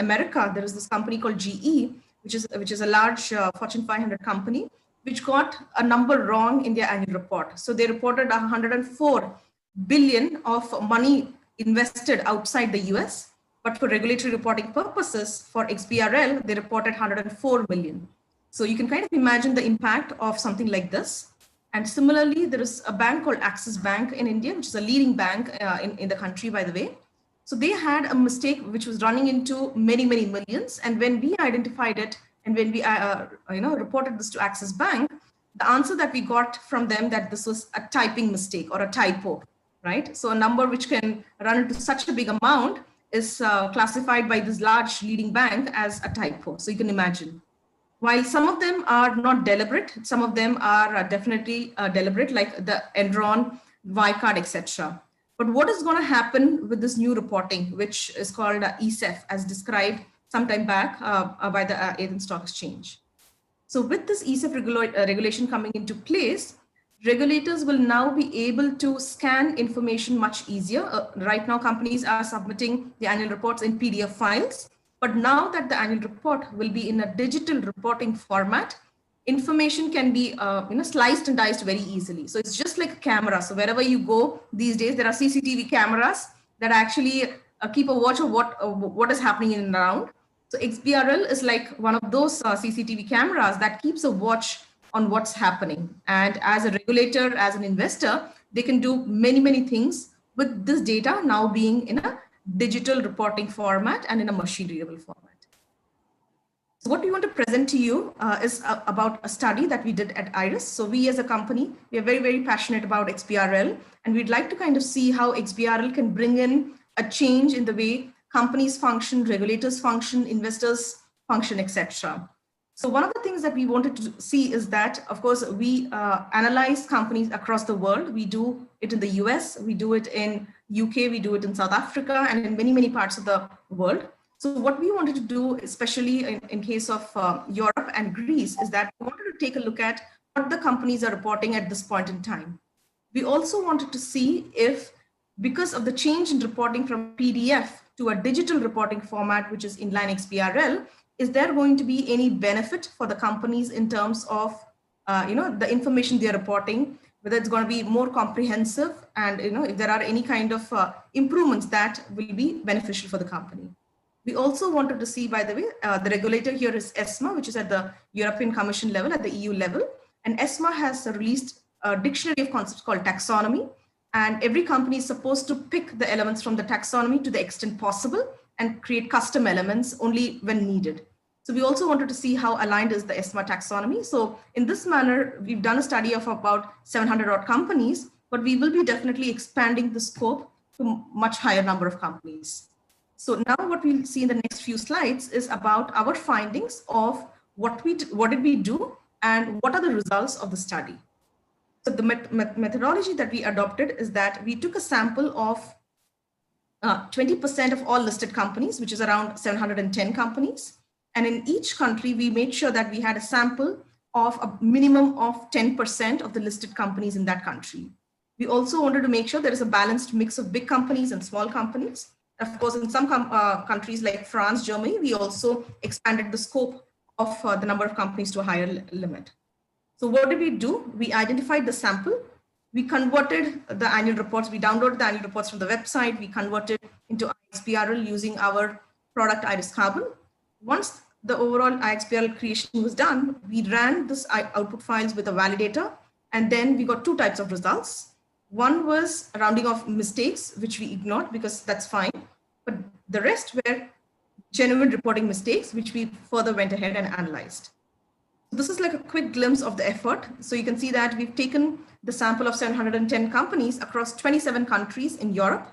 America, there is this company called GE, which is a large Fortune 500 company, which got a number wrong in their annual report. So they reported 104 billion of money invested outside the US, but for regulatory reporting purposes, for XBRL, they reported 104 million. So you can kind of imagine the impact of something like this. And similarly, there is a bank called Axis Bank in India, which is a leading bank in the country, by the way. So they had a mistake which was running into many, many millions. And when we identified it, and when we reported this to Axis Bank, the answer that we got from them that this was a typing mistake or a typo, right? So a number which can run into such a big amount is classified by this large leading bank as a typo. So you can imagine. While some of them are not deliberate, some of them are definitely deliberate, like the Enron, Wirecard, etc. But what is going to happen with this new reporting, which is called ESEF, as described sometime back by the Athens Stock Exchange? So with this ESEF regulation coming into place, regulators will now be able to scan information much easier. Right now, companies are submitting the annual reports in PDF files, but now that the annual report will be in a digital reporting format, information can be sliced and diced very easily. So it's just like a camera. So wherever you go these days, there are CCTV cameras that actually keep a watch of what is happening in and around. So XBRL is like one of those CCTV cameras that keeps a watch on what's happening. And as a regulator, as an investor, they can do many, many things with this data now being in a digital reporting format and in a machine readable format. So what we want to present to you is about a study that we did at IRIS. So we as a company, we are very, very passionate about XBRL, and we'd like to kind of see how XBRL can bring in a change in the way companies function, regulators function, investors function, etc. So one of the things that we wanted to see is that, of course, we analyze companies across the world. We do it in the US, we do it in UK, we do it in South Africa, and in many, many parts of the world. So what we wanted to do, especially in case of Europe and Greece, is that we wanted to take a look at what the companies are reporting at this point in time. We also wanted to see if, because of the change in reporting from PDF to a digital reporting format, which is inline XBRL, is there going to be any benefit for the companies in terms of the information they're reporting, whether it's going to be more comprehensive, and if there are any kind of improvements that will be beneficial for the company. We also wanted to see, by the way, the regulator here is ESMA, which is at the European Commission level, at the EU level. And ESMA has released a dictionary of concepts called taxonomy. And every company is supposed to pick the elements from the taxonomy to the extent possible and create custom elements only when needed. So we also wanted to see how aligned is the ESMA taxonomy. So in this manner, we've done a study of about 700 odd companies, but we will be definitely expanding the scope to much higher number of companies. So now what we'll see in the next few slides is about our findings of what did we do and what are the results of the study. So the methodology that we adopted is that we took a sample of 20% of all listed companies, which is around 710 companies. And in each country, we made sure that we had a sample of a minimum of 10% of the listed companies in that country. We also wanted to make sure there is a balanced mix of big companies and small companies. Of course, in some countries like France, Germany, we also expanded the scope of the number of companies to a higher limit. So what did we do? We identified the sample. We converted the annual reports. We downloaded the annual reports from the website. We converted into XBRL using our product Iris Carbon. Once the overall XBRL creation was done, we ran this output files with a validator, and then we got two types of results. One was a rounding of mistakes, which we ignored because that's fine. But the rest were genuine reporting mistakes, which we further went ahead and analyzed. So this is like a quick glimpse of the effort. So you can see that we've taken the sample of 710 companies across 27 countries in Europe,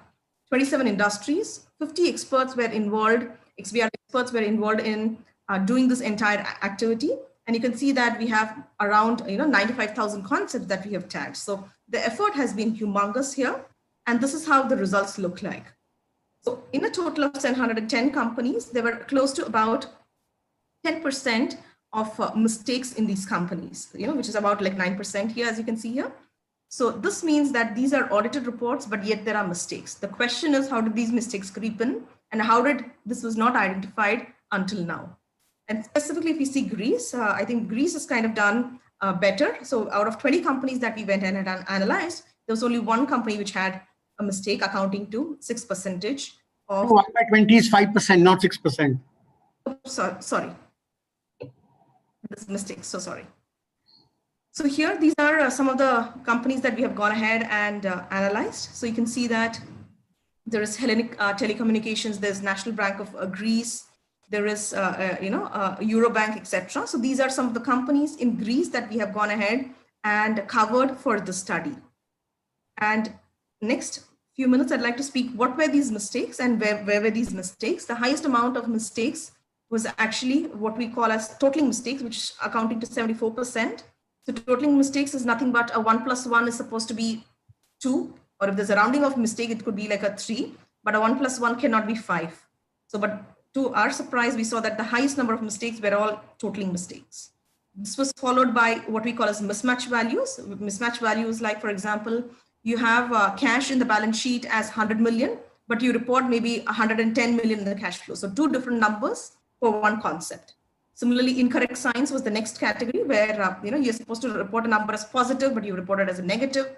27 industries, 50 experts were involved, XBRL experts were involved in doing this entire activity. And you can see that we have around 95,000 concepts that we have tagged. So the effort has been humongous here. And this is how the results look like. So in a total of 710 companies, there were close to about 10% of mistakes in these companies, which is about like 9% here, as you can see here. So this means that these are audited reports, but yet there are mistakes. The question is, how did these mistakes creep in, and how did this was not identified until now? And specifically, if we see Greece, I think Greece has kind of done better. So out of 20 companies that we went in and analyzed, there was only one company which had a mistake, accounting to 6% of. 1 by 20 is 5%, not 6%. Sorry. This mistake, so sorry. So here, these are some of the companies that we have gone ahead and analyzed. So you can see that there is Hellenic Telecommunications, there's National Bank of Greece, there is Eurobank, etc. So these are some of the companies in Greece that we have gone ahead and covered for the study. And next few minutes, I'd like to speak what were these mistakes and where were these mistakes. The highest amount of mistakes was actually what we call as totaling mistakes, which is accounting to 74%. So totaling mistakes is nothing but a 1 plus 1 is supposed to be 2, or if there's a rounding of mistake, it could be like a 3, but a 1 plus 1 cannot be 5. So, but to our surprise, we saw that the highest number of mistakes were all totaling mistakes. This was followed by what we call as mismatch values. Mismatch values like, for example, you have cash in the balance sheet as 100 million, but you report maybe 110 million in the cash flow. So two different numbers for one concept. Similarly, incorrect signs was the next category where you're supposed to report a number as positive, but you report it as a negative,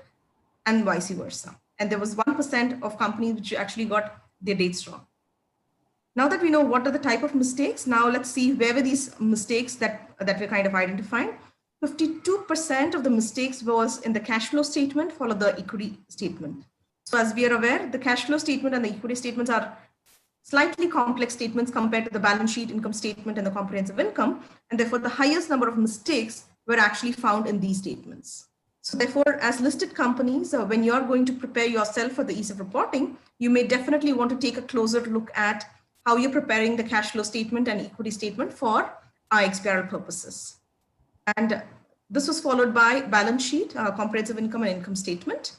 and vice versa. And there was 1% of companies which actually got their dates wrong. Now that we know what are the type of mistakes, now let's see where were these mistakes that we kind of identified. 52% of the mistakes was in the cash flow statement, followed the equity statement. So as we are aware, the cash flow statement and the equity statements are slightly complex statements compared to the balance sheet, income statement, and the comprehensive income. And therefore, the highest number of mistakes were actually found in these statements. So therefore, as listed companies, when you're going to prepare yourself for the ease of reporting, you may definitely want to take a closer look at how you're preparing the cash flow statement and equity statement for XBRL purposes. And this was followed by balance sheet, comprehensive income and income statement.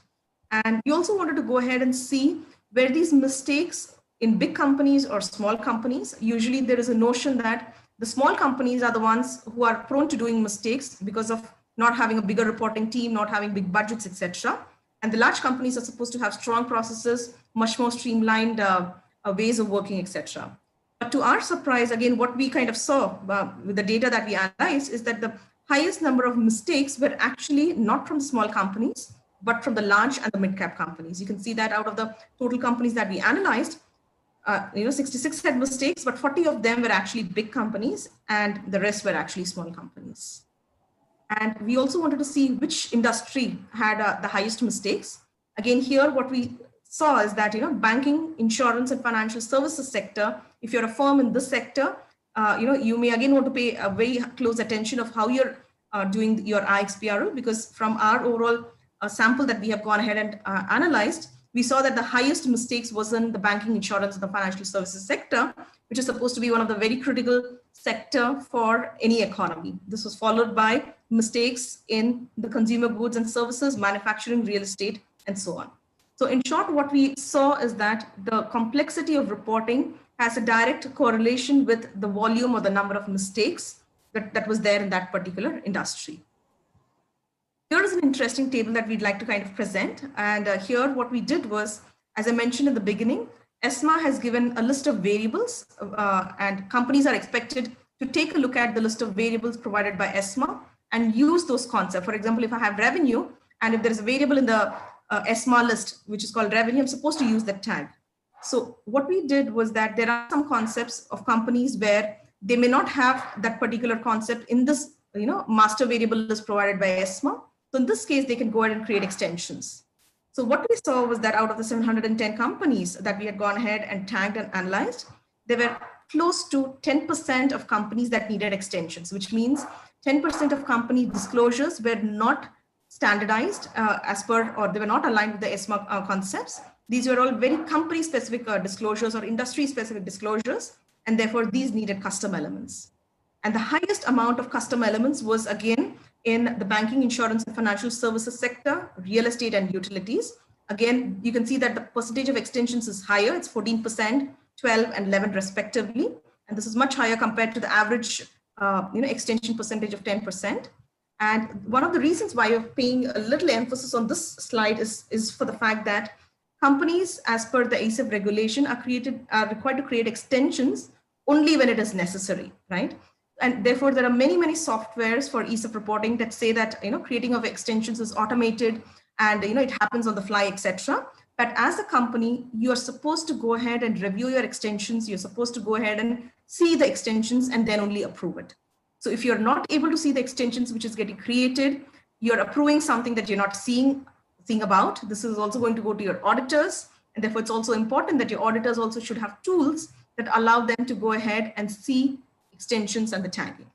And we also wanted to go ahead and see where these mistakes in big companies or small companies. Usually there is a notion that the small companies are the ones who are prone to doing mistakes because of not having a bigger reporting team, not having big budgets, etc. And the large companies are supposed to have strong processes, much more streamlined ways of working, etc. But to our surprise, again, what we kind of saw with the data that we analyzed is that the highest number of mistakes were actually not from the small companies, but from the large and the mid-cap companies. You can see that out of the total companies that we analyzed, 66 had mistakes, but 40 of them were actually big companies and the rest were actually small companies. And we also wanted to see which industry had the highest mistakes. Again, here what we saw is that banking, insurance, and financial services sector, if you're a firm in this sector, you may again want to pay a very close attention of how you're doing your IXBRL, because from our overall sample that we have gone ahead and analyzed, we saw that the highest mistakes was in the banking, insurance, and the financial services sector, which is supposed to be one of the very critical sector for any economy. This was followed by mistakes in the consumer goods and services, manufacturing, real estate, and so on. So in short, what we saw is that the complexity of reporting has a direct correlation with the volume or the number of mistakes that was there in that particular industry. Here is an interesting table that we'd like to kind of present. And here what we did was, as I mentioned in the beginning, ESMA has given a list of variables and companies are expected to take a look at the list of variables provided by ESMA and use those concepts. For example, if I have revenue and if there is a variable in the ESMA list, which is called revenue, I'm supposed to use that tag. So what we did was that there are some concepts of companies where they may not have that particular concept in this master variable list provided by ESMA. So in this case, they can go ahead and create extensions. So what we saw was that out of the 710 companies that we had gone ahead and tagged and analyzed, there were close to 10% of companies that needed extensions, which means 10% of company disclosures were not standardized as per, or they were not aligned with the ESMA concepts. These were all very company-specific disclosures or industry-specific disclosures, and therefore these needed custom elements. And the highest amount of custom elements was again in the banking, insurance, and financial services sector, real estate, and utilities. Again, you can see that the percentage of extensions is higher. It's 14%, 12, and 11 respectively. And this is much higher compared to the average extension percentage of 10%. And one of the reasons why you're paying a little emphasis on this slide is for the fact that companies, as per the ASIF regulation, are required to create extensions only when it is necessary, right? And therefore, there are many softwares for ESIF reporting that say that creating of extensions is automated and it happens on the fly, etc. But as a company, you are supposed to go ahead and review your extensions. You're supposed to go ahead and see the extensions and then only approve it. So if you're not able to see the extensions which is getting created, you're approving something that you're not seeing about. This is also going to go to your auditors. And therefore, it's also important that your auditors also should have tools that allow them to go ahead and see extensions and the tagging.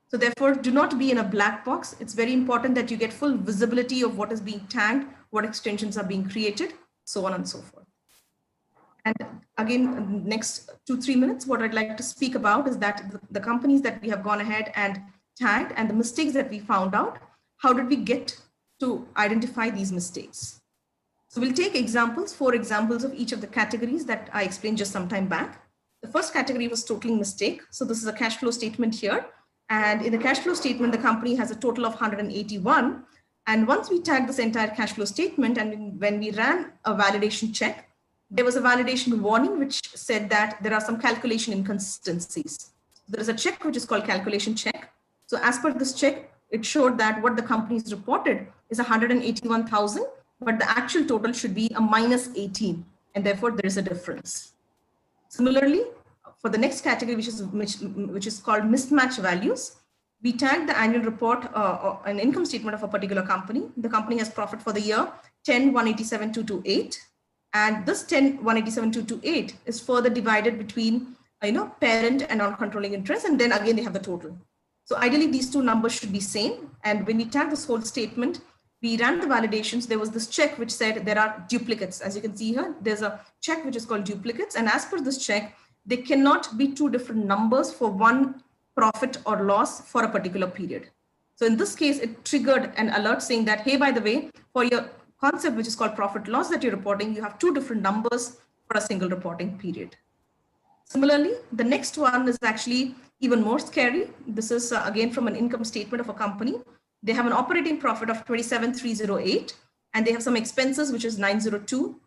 So therefore, do not be in a black box. It's very important that you get full visibility of what is being tagged, what extensions are being created, so on and so forth. And again, next 2-3 minutes, what I'd like to speak about is that the companies that we have gone ahead and tagged and the mistakes that we found out, how did we get to identify these mistakes? So we'll take examples, 4 examples of each of the categories that I explained just some time back. The first category was totaling mistake. So this is a cash flow statement here. And in the cash flow statement, the company has a total of 181. And once we tagged this entire cash flow statement, and when we ran a validation check, there was a validation warning which said that there are some calculation inconsistencies. There is a check which is called calculation check. So as per this check, it showed that what the company's reported is 181,000, but the actual total should be a minus 18, and therefore there is a difference. Similarly, for the next category, which is called mismatch values, we tagged the annual report, an income statement of a particular company. The company has profit for the year 10,187,228, and this 10,187,228 is further divided between parent and non-controlling interest, and then again they have the total. So ideally, these two numbers should be same. And when we tag this whole statement, we ran the validations. There was this check which said there are duplicates. As you can see here, there's a check which is called duplicates. And as per this check, there cannot be two different numbers for one profit or loss for a particular period. So in this case, it triggered an alert saying that, hey, by the way, for your concept, which is called profit loss that you're reporting, you have two different numbers for a single reporting period. Similarly, the next one is actually even more scary. This is again from an income statement of a company. They have an operating profit of 27,308, and they have some expenses, which is 902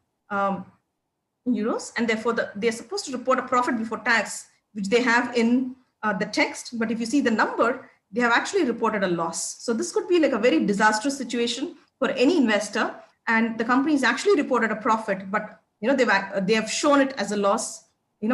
euros. And therefore, they're supposed to report a profit before tax, which they have in the text. But if you see the number, they have actually reported a loss. So this could be like a very disastrous situation for any investor. And the company has actually reported a profit, but they have shown it as a loss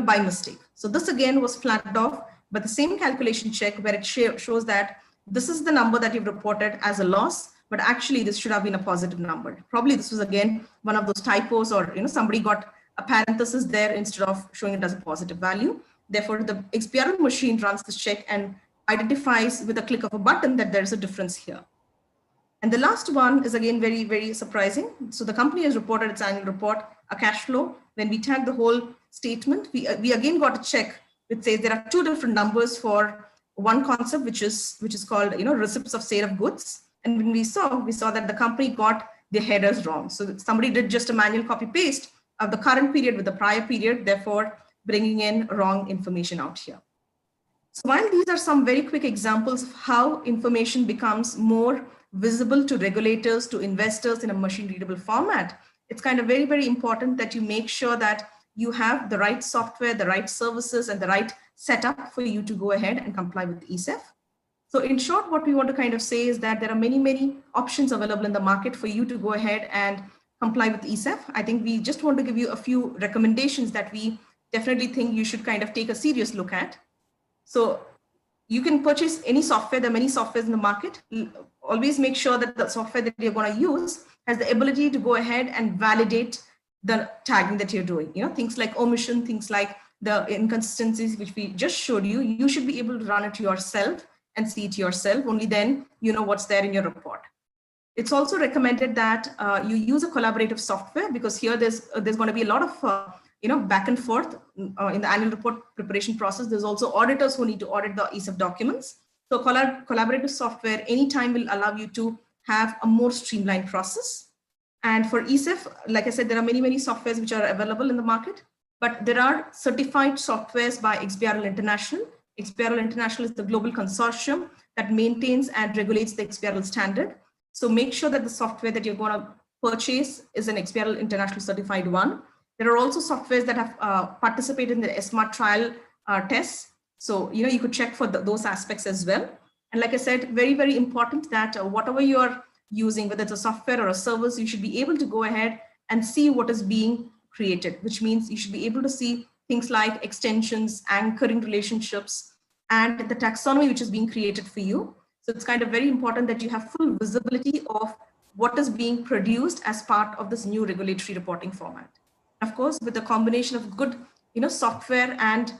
by mistake. So this again was flagged off, but the same calculation check where it shows that this is the number that you've reported as a loss, but actually this should have been a positive number. Probably this was again one of those typos, or somebody got a parenthesis there instead of showing it as a positive value. Therefore, the XBRL machine runs this check and identifies with a click of a button that there's a difference here. And the last one is again very, very surprising. So the company has reported its annual report, a cash flow. When we tag the whole statement, we again got a check which says there are two different numbers for one concept, which is called receipts of sale of goods. And when we saw that the company got the headers wrong. So somebody did just a manual copy paste of the current period with the prior period, therefore bringing in wrong information out here. So while these are some very quick examples of how information becomes more visible to regulators, to investors in a machine readable format, it's kind of very, very important that you make sure that you have the right software, the right services, and the right setup for you to go ahead and comply with ESEF. So in short, what we want to kind of say is that there are many, many options available in the market for you to go ahead and comply with ESEF. I think we just want to give you a few recommendations that we definitely think you should kind of take a serious look at. So you can purchase any software. There are many softwares in the market. Always make sure that the software that you're going to use has the ability to go ahead and validate the tagging that you're doing. Things like omission, things like the inconsistencies, which we just showed you, you should be able to run it yourself and see it yourself. Only then you know what's there in your report. It's also recommended that you use a collaborative software, because here there's going to be a lot of back and forth in the annual report preparation process. There's also auditors who need to audit the ESEF documents. So collaborative software anytime will allow you to have a more streamlined process. And for ESEF, like I said, there are many, many softwares which are available in the market, but there are certified softwares by XBRL International. XBRL International is the global consortium that maintains and regulates the XBRL standard. So make sure that the software that you're going to purchase is an XBRL International certified one. There are also softwares that have participated in the ESMA trial tests. So, you could check for those aspects as well. And like I said, very, very important that whatever you're using, whether it's a software or a service, you should be able to go ahead and see what is being created, which means you should be able to see things like extensions, anchoring relationships, and the taxonomy which is being created for you. So it's kind of very important that you have full visibility of what is being produced as part of this new regulatory reporting format. Of course, with a combination of good, software and,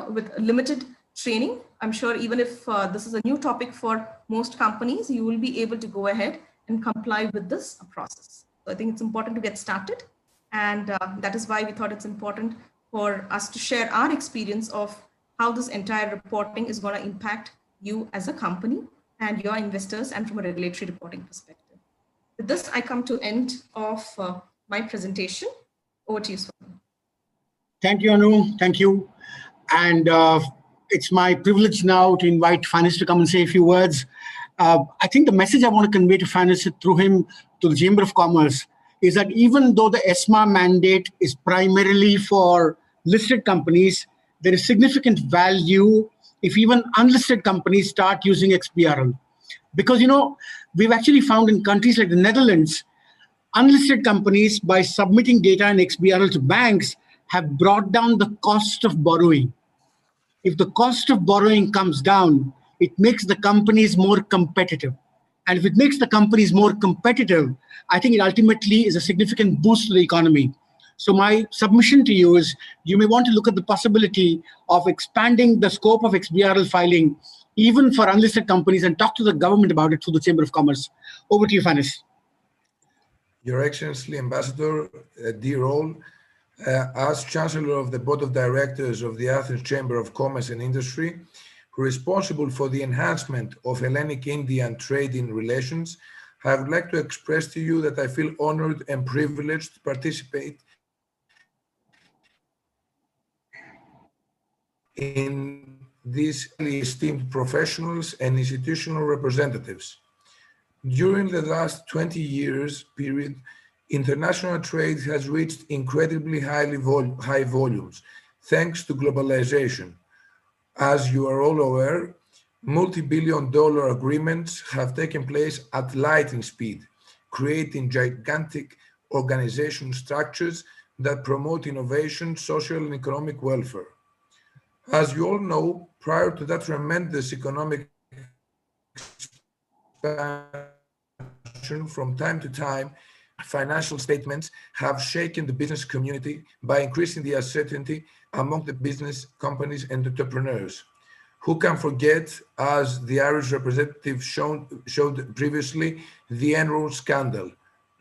with limited training, I'm sure even if this is a new topic for most companies, you will be able to go ahead and comply with this process. So I think it's important to get started. And that is why we thought it's important for us to share our experience of how this entire reporting is going to impact you as a company and your investors, and from a regulatory reporting perspective. With this, I come to end of my presentation. Over to you, Swami. Thank you, Anu. Thank you. And it's my privilege now to invite Fanis to come and say a few words. I think the message I want to convey to Fanis through him to the Chamber of Commerce is that even though the ESMA mandate is primarily for listed companies, there is significant value if even unlisted companies start using XBRL. Because, we've actually found in countries like the Netherlands, unlisted companies, by submitting data in XBRL to banks, have brought down the cost of borrowing. If the cost of borrowing comes down, it makes the companies more competitive. And if it makes the companies more competitive, I think it ultimately is a significant boost to the economy. So my submission to you is you may want to look at the possibility of expanding the scope of XBRL filing even for unlisted companies and talk to the government about it through the Chamber of Commerce. Over to you, Fanis. Your Excellency, Ambassador, dear all, as Chancellor of the Board of Directors of the Athens Chamber of Commerce and Industry, responsible for the enhancement of Hellenic-Indian trading relations, I would like to express to you that I feel honored and privileged to participate in these esteemed professionals and institutional representatives. During the last 20 years period, international trade has reached incredibly high volumes, thanks to globalization. As you are all aware, multi-billion-dollar agreements have taken place at lightning speed, creating gigantic organizational structures that promote innovation, social and economic welfare. As you all know, prior to that tremendous economic expansion, from time to time, financial statements have shaken the business community by increasing the uncertainty among the business companies and entrepreneurs. Who can forget, as the Irish representative showed previously, the Enron scandal?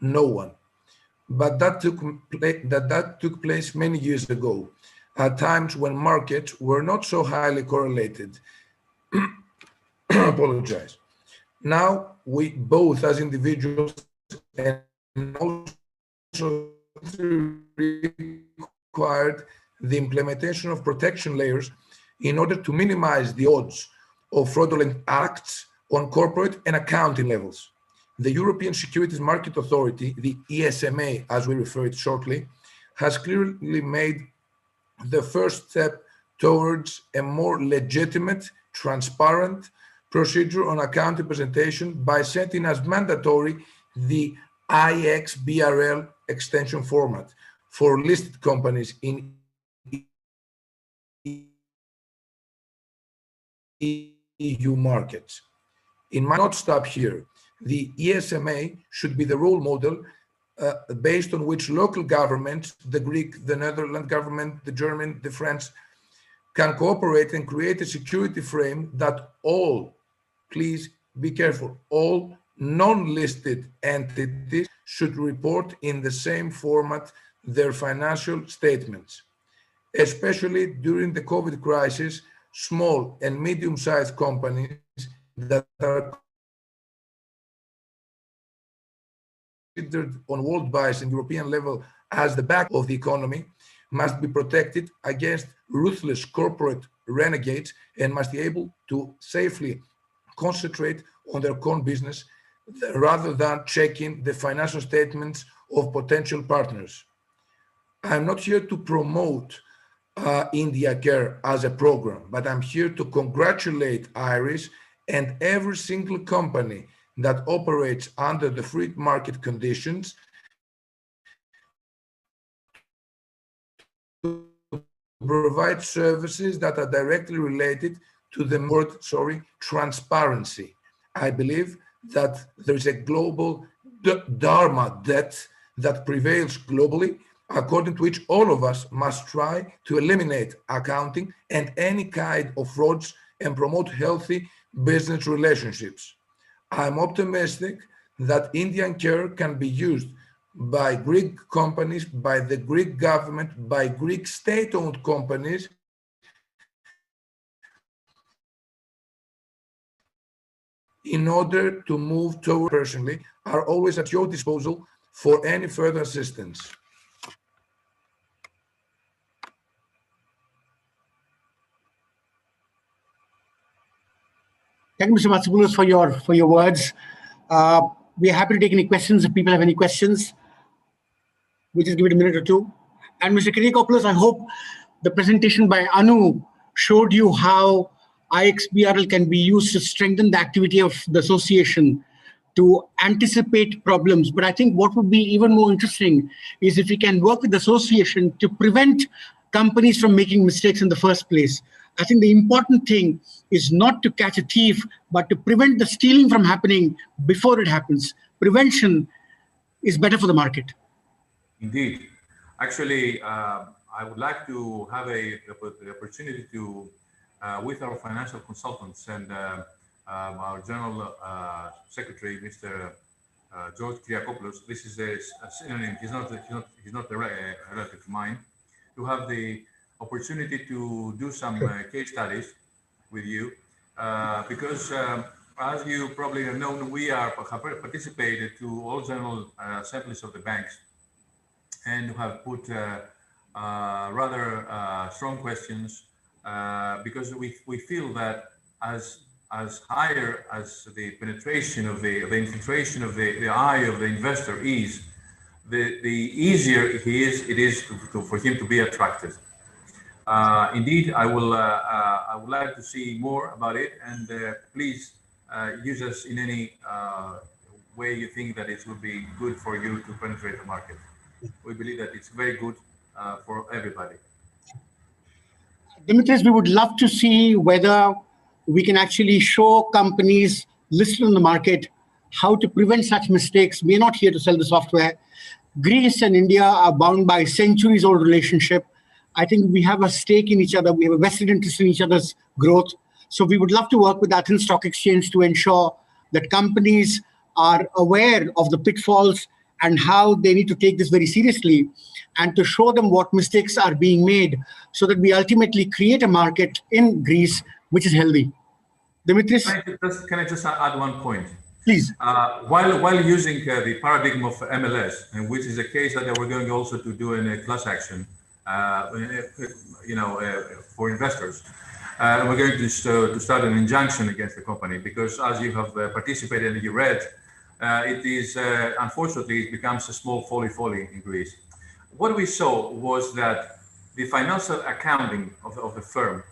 No one. But that took place many years ago, at times when markets were not so highly correlated. Apologize. Now, we both as individuals and also required the implementation of protection layers in order to minimize the odds of fraudulent acts on corporate and accounting levels. The European Securities Market Authority, the ESMA, as we refer it shortly, has clearly made the first step towards a more legitimate, transparent procedure on accounting presentation by setting as mandatory the IXBRL extension format for listed companies in EU markets. It might not stop here. The ESMA should be the role model based on which local governments, the Greek, the Netherlands government, the German, the French, can cooperate and create a security frame that all, please be careful, all non-listed entities should report in the same format their financial statements. Especially during the COVID crisis, small and medium-sized companies that are considered on worldwide and European level as the back of the economy must be protected against ruthless corporate renegades and must be able to safely concentrate on their core business rather than checking the financial statements of potential partners. I'm not here to promote India Care as a program, but I'm here to congratulate Iris and every single company that operates under the free market conditions to provide services that are directly related to the word, transparency. I believe that there is a global dharma debt that prevails globally, according to which all of us must try to eliminate accounting and any kind of frauds and promote healthy business relationships. I'm optimistic that Indian Care can be used by Greek companies, by the Greek government, by Greek state-owned companies in order to move toward, personally, are always at your disposal for any further assistance. Thank you, Mr. Matsopoulos, for your words. We are happy to take any questions if people have any questions. We'll just give it a minute or two. And Mr. Kyriakopoulos, I hope the presentation by Anu showed you how IXBRL can be used to strengthen the activity of the association to anticipate problems. But I think what would be even more interesting is if we can work with the association to prevent companies from making mistakes in the first place. I think the important thing is not to catch a thief, but to prevent the stealing from happening before it happens. Prevention is better for the market. Indeed. Actually, I would like to have the opportunity to, with our financial consultants and our General Secretary, Mr. George Kyriakopoulos, this is a synonym, he's not a relative of mine, to have the opportunity to do some case studies with you, because as you probably have known, we have participated to all general assemblies of the banks and have put rather strong questions, because we feel that as higher as the penetration of the infiltration of the eye of the investor is, the easier it is for him to be attracted. Indeed, I would like to see more about it, and please use us in any way you think that it would be good for you to penetrate the market. We believe that it's very good for everybody. Dimitris, we would love to see whether we can actually show companies listed on the market how to prevent such mistakes. We are not here to sell the software. Greece and India are bound by centuries-old relationship. I think we have a stake in each other. We have a vested interest in each other's growth. So we would love to work with Athens Stock Exchange to ensure that companies are aware of the pitfalls and how they need to take this very seriously, and to show them what mistakes are being made so that we ultimately create a market in Greece which is healthy. Dimitris? Can I just add one point? Please. While using the paradigm of MLS, and which is a case that we're going also to do in a class action, for investors, we're going to start an injunction against the company, because as you have participated and you read, it is unfortunately it becomes a small folly in Greece. What we saw was that the financial accounting of the firm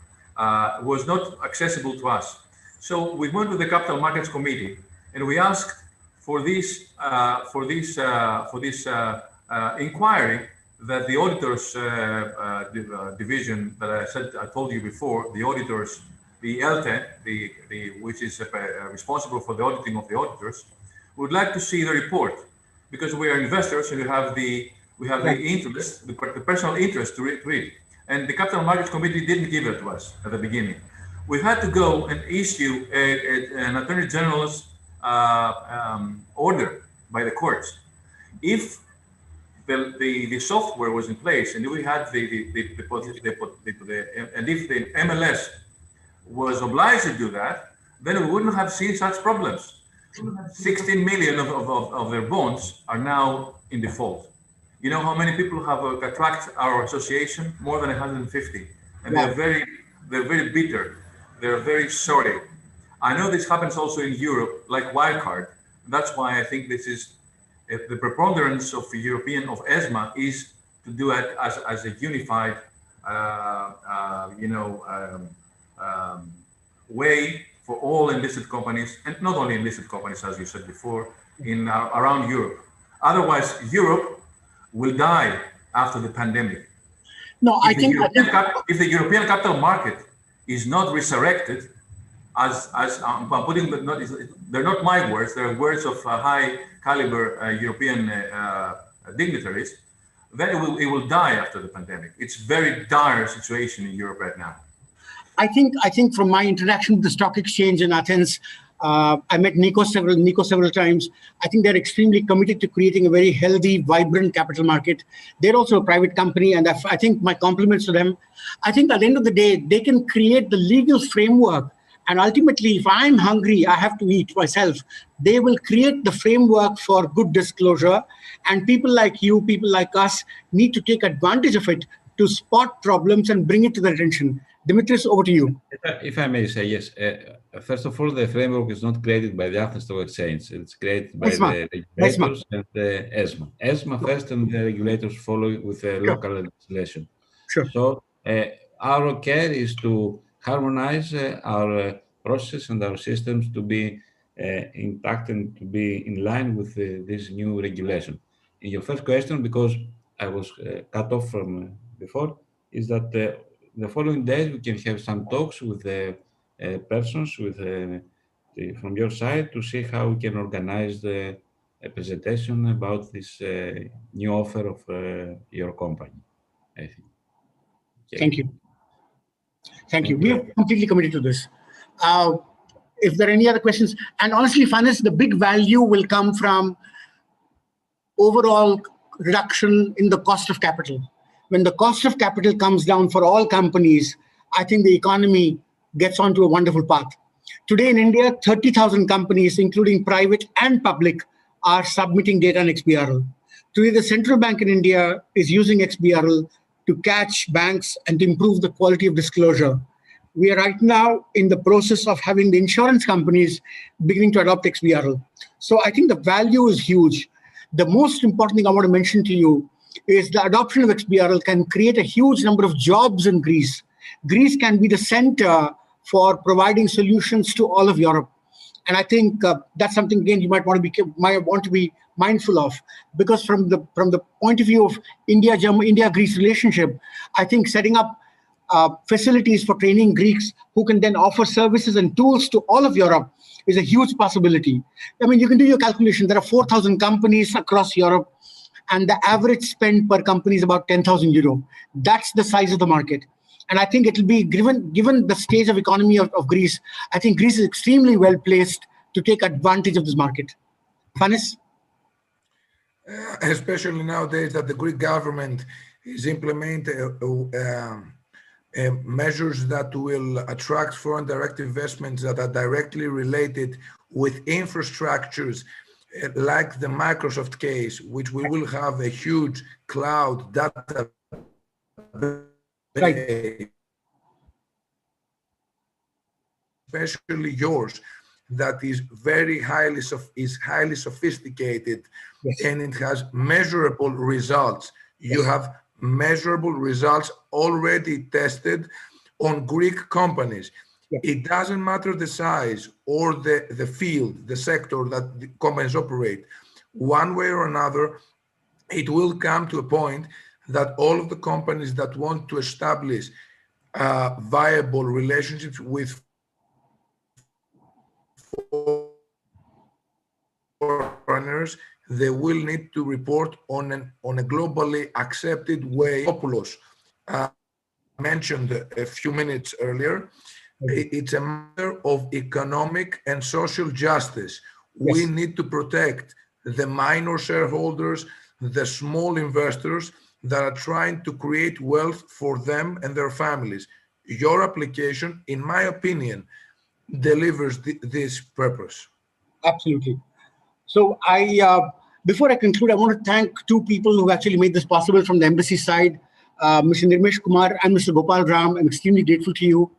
was not accessible to us. So we went to the Capital Markets Committee and we asked for this inquiry that the auditors division that I told you before, the auditors, the ELTE, which is responsible for the auditing of the auditors, would like to see the report, because we are investors and we have the interest, the personal interest to read. And the Capital Markets Committee didn't give it to us at the beginning. We had to go and issue an Attorney General's order by the courts. If the software was in place and we had and if the MLS was obliged to do that, then we wouldn't have seen such problems. 16 million of their bonds are now in default. You know how many people have attracted our association? More than 150, and they're very bitter. They're very sorry. I know this happens also in Europe, like Wildcard. That's why I think this is the preponderance of ESMA is to do it as a unified, way for all enlisted companies, and not only enlisted companies, as you said before, in around Europe. Otherwise, Europe will die after the pandemic. No, if the European capital market is not resurrected, I'm putting, they're not my words, they're words of high caliber European dignitaries, then it will die after the pandemic. It's very dire situation in Europe right now. I think from my interaction with the stock exchange in Athens, I met Nico several times. I think they're extremely committed to creating a very healthy, vibrant capital market. They're also a private company, and I think my compliments to them. I think at the end of the day, they can create the legal framework. And ultimately, if I'm hungry, I have to eat myself. They will create the framework for good disclosure. And people like you, people like us, need to take advantage of it to spot problems and bring it to their attention. Dimitris, over to you. If I may say, yes. First of all, the framework is not created by the Athens Stock Exchange. It's created by the regulators and the ESMA. ESMA first, and the regulators follow with the local legislation. Sure. So our care is to harmonize our processes and our systems to be intact and to be in line with this new regulation. In your first question, because I was cut off from before, is that the following days we can have some talks with the persons from your side to see how we can organize the presentation about this new offer of your company, I think. Okay. Thank you. Thank you. We are completely committed to this. If there are any other questions, and honestly, Fanis, the big value will come from overall reduction in the cost of capital. When the cost of capital comes down for all companies, I think the economy gets onto a wonderful path. Today in India, 30,000 companies, including private and public, are submitting data on XBRL. Today, the central bank in India is using XBRL to catch banks and to improve the quality of disclosure. We are right now in the process of having the insurance companies beginning to adopt XBRL. So I think the value is huge. The most important thing I want to mention to you is the adoption of XBRL can create a huge number of jobs in Greece. Greece can be the center for providing solutions to all of Europe. And I think that's something, again, you might want to be mindful of, because from the point of view of India-Greece relationship, I think setting up facilities for training Greeks who can then offer services and tools to all of Europe is a huge possibility. I mean, you can do your calculation. There are 4,000 companies across Europe, and the average spend per company is about 10,000 euro. That's the size of the market. And I think it will be, given the stage of economy of Greece, I think Greece is extremely well placed to take advantage of this market. Fanis? Especially nowadays that the Greek government is implementing measures that will attract foreign direct investments that are directly related with infrastructures like the Microsoft case, which we will have a huge cloud data. Right. Especially yours, that is very highly sophisticated, yes, and it has measurable results. Yes. You have measurable results already tested on Greek companies. Yes. It doesn't matter the size or the field, the sector that the companies operate. One way or another, it will come to a point that all of the companies that want to establish viable relationships with foreigners, they will need to report on a globally accepted way. Popoulos mentioned a few minutes earlier. It's a matter of economic and social justice. Yes. We need to protect the minor shareholders, the small investors that are trying to create wealth for them and their families. Your application, in my opinion, delivers this purpose. Absolutely. So before I conclude, I want to thank two people who actually made this possible from the embassy side, Mr. Nirmesh Kumar and Mr. Gopal Ram. I'm extremely grateful to you.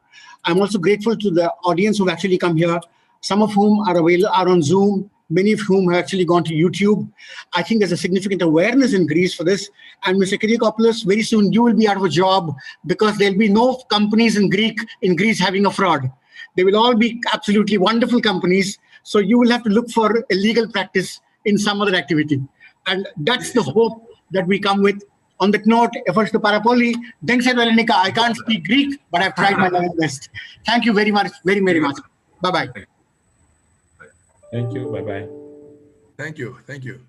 I'm also grateful to the audience who've actually come here, some of whom are on Zoom, many of whom have actually gone to YouTube. I think there's a significant awareness in Greece for this. And Mr. Kyriakopoulos, very soon you will be out of a job because there'll be no companies in Greece having a fraud. They will all be absolutely wonderful companies. So you will have to look for a legal practice in some other activity. And that's the hope that we come with. On that note, efforts to Parapoli, thanks, Velenica. I can't speak Greek, but I've tried my level best. Thank you very much, very, very much. Bye-bye. Thank you. Bye-bye. Thank you. Thank you.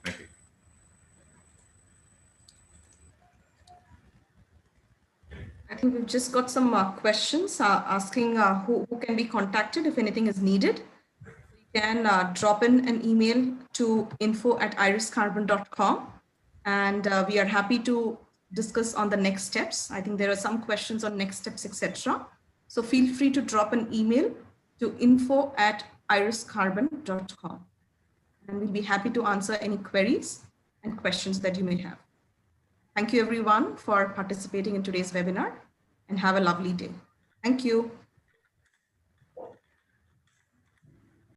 Thank you. I think we've just got some questions asking who can be contacted if anything is needed. You can drop in an email to info@iriscarbon.com, and we are happy to discuss on the next steps. I think there are some questions on next steps, etc. So feel free to drop an email to info@iriscarbon.com, and we'll be happy to answer any queries and questions that you may have. Thank you everyone for participating in today's webinar. and have a lovely day. Thank you.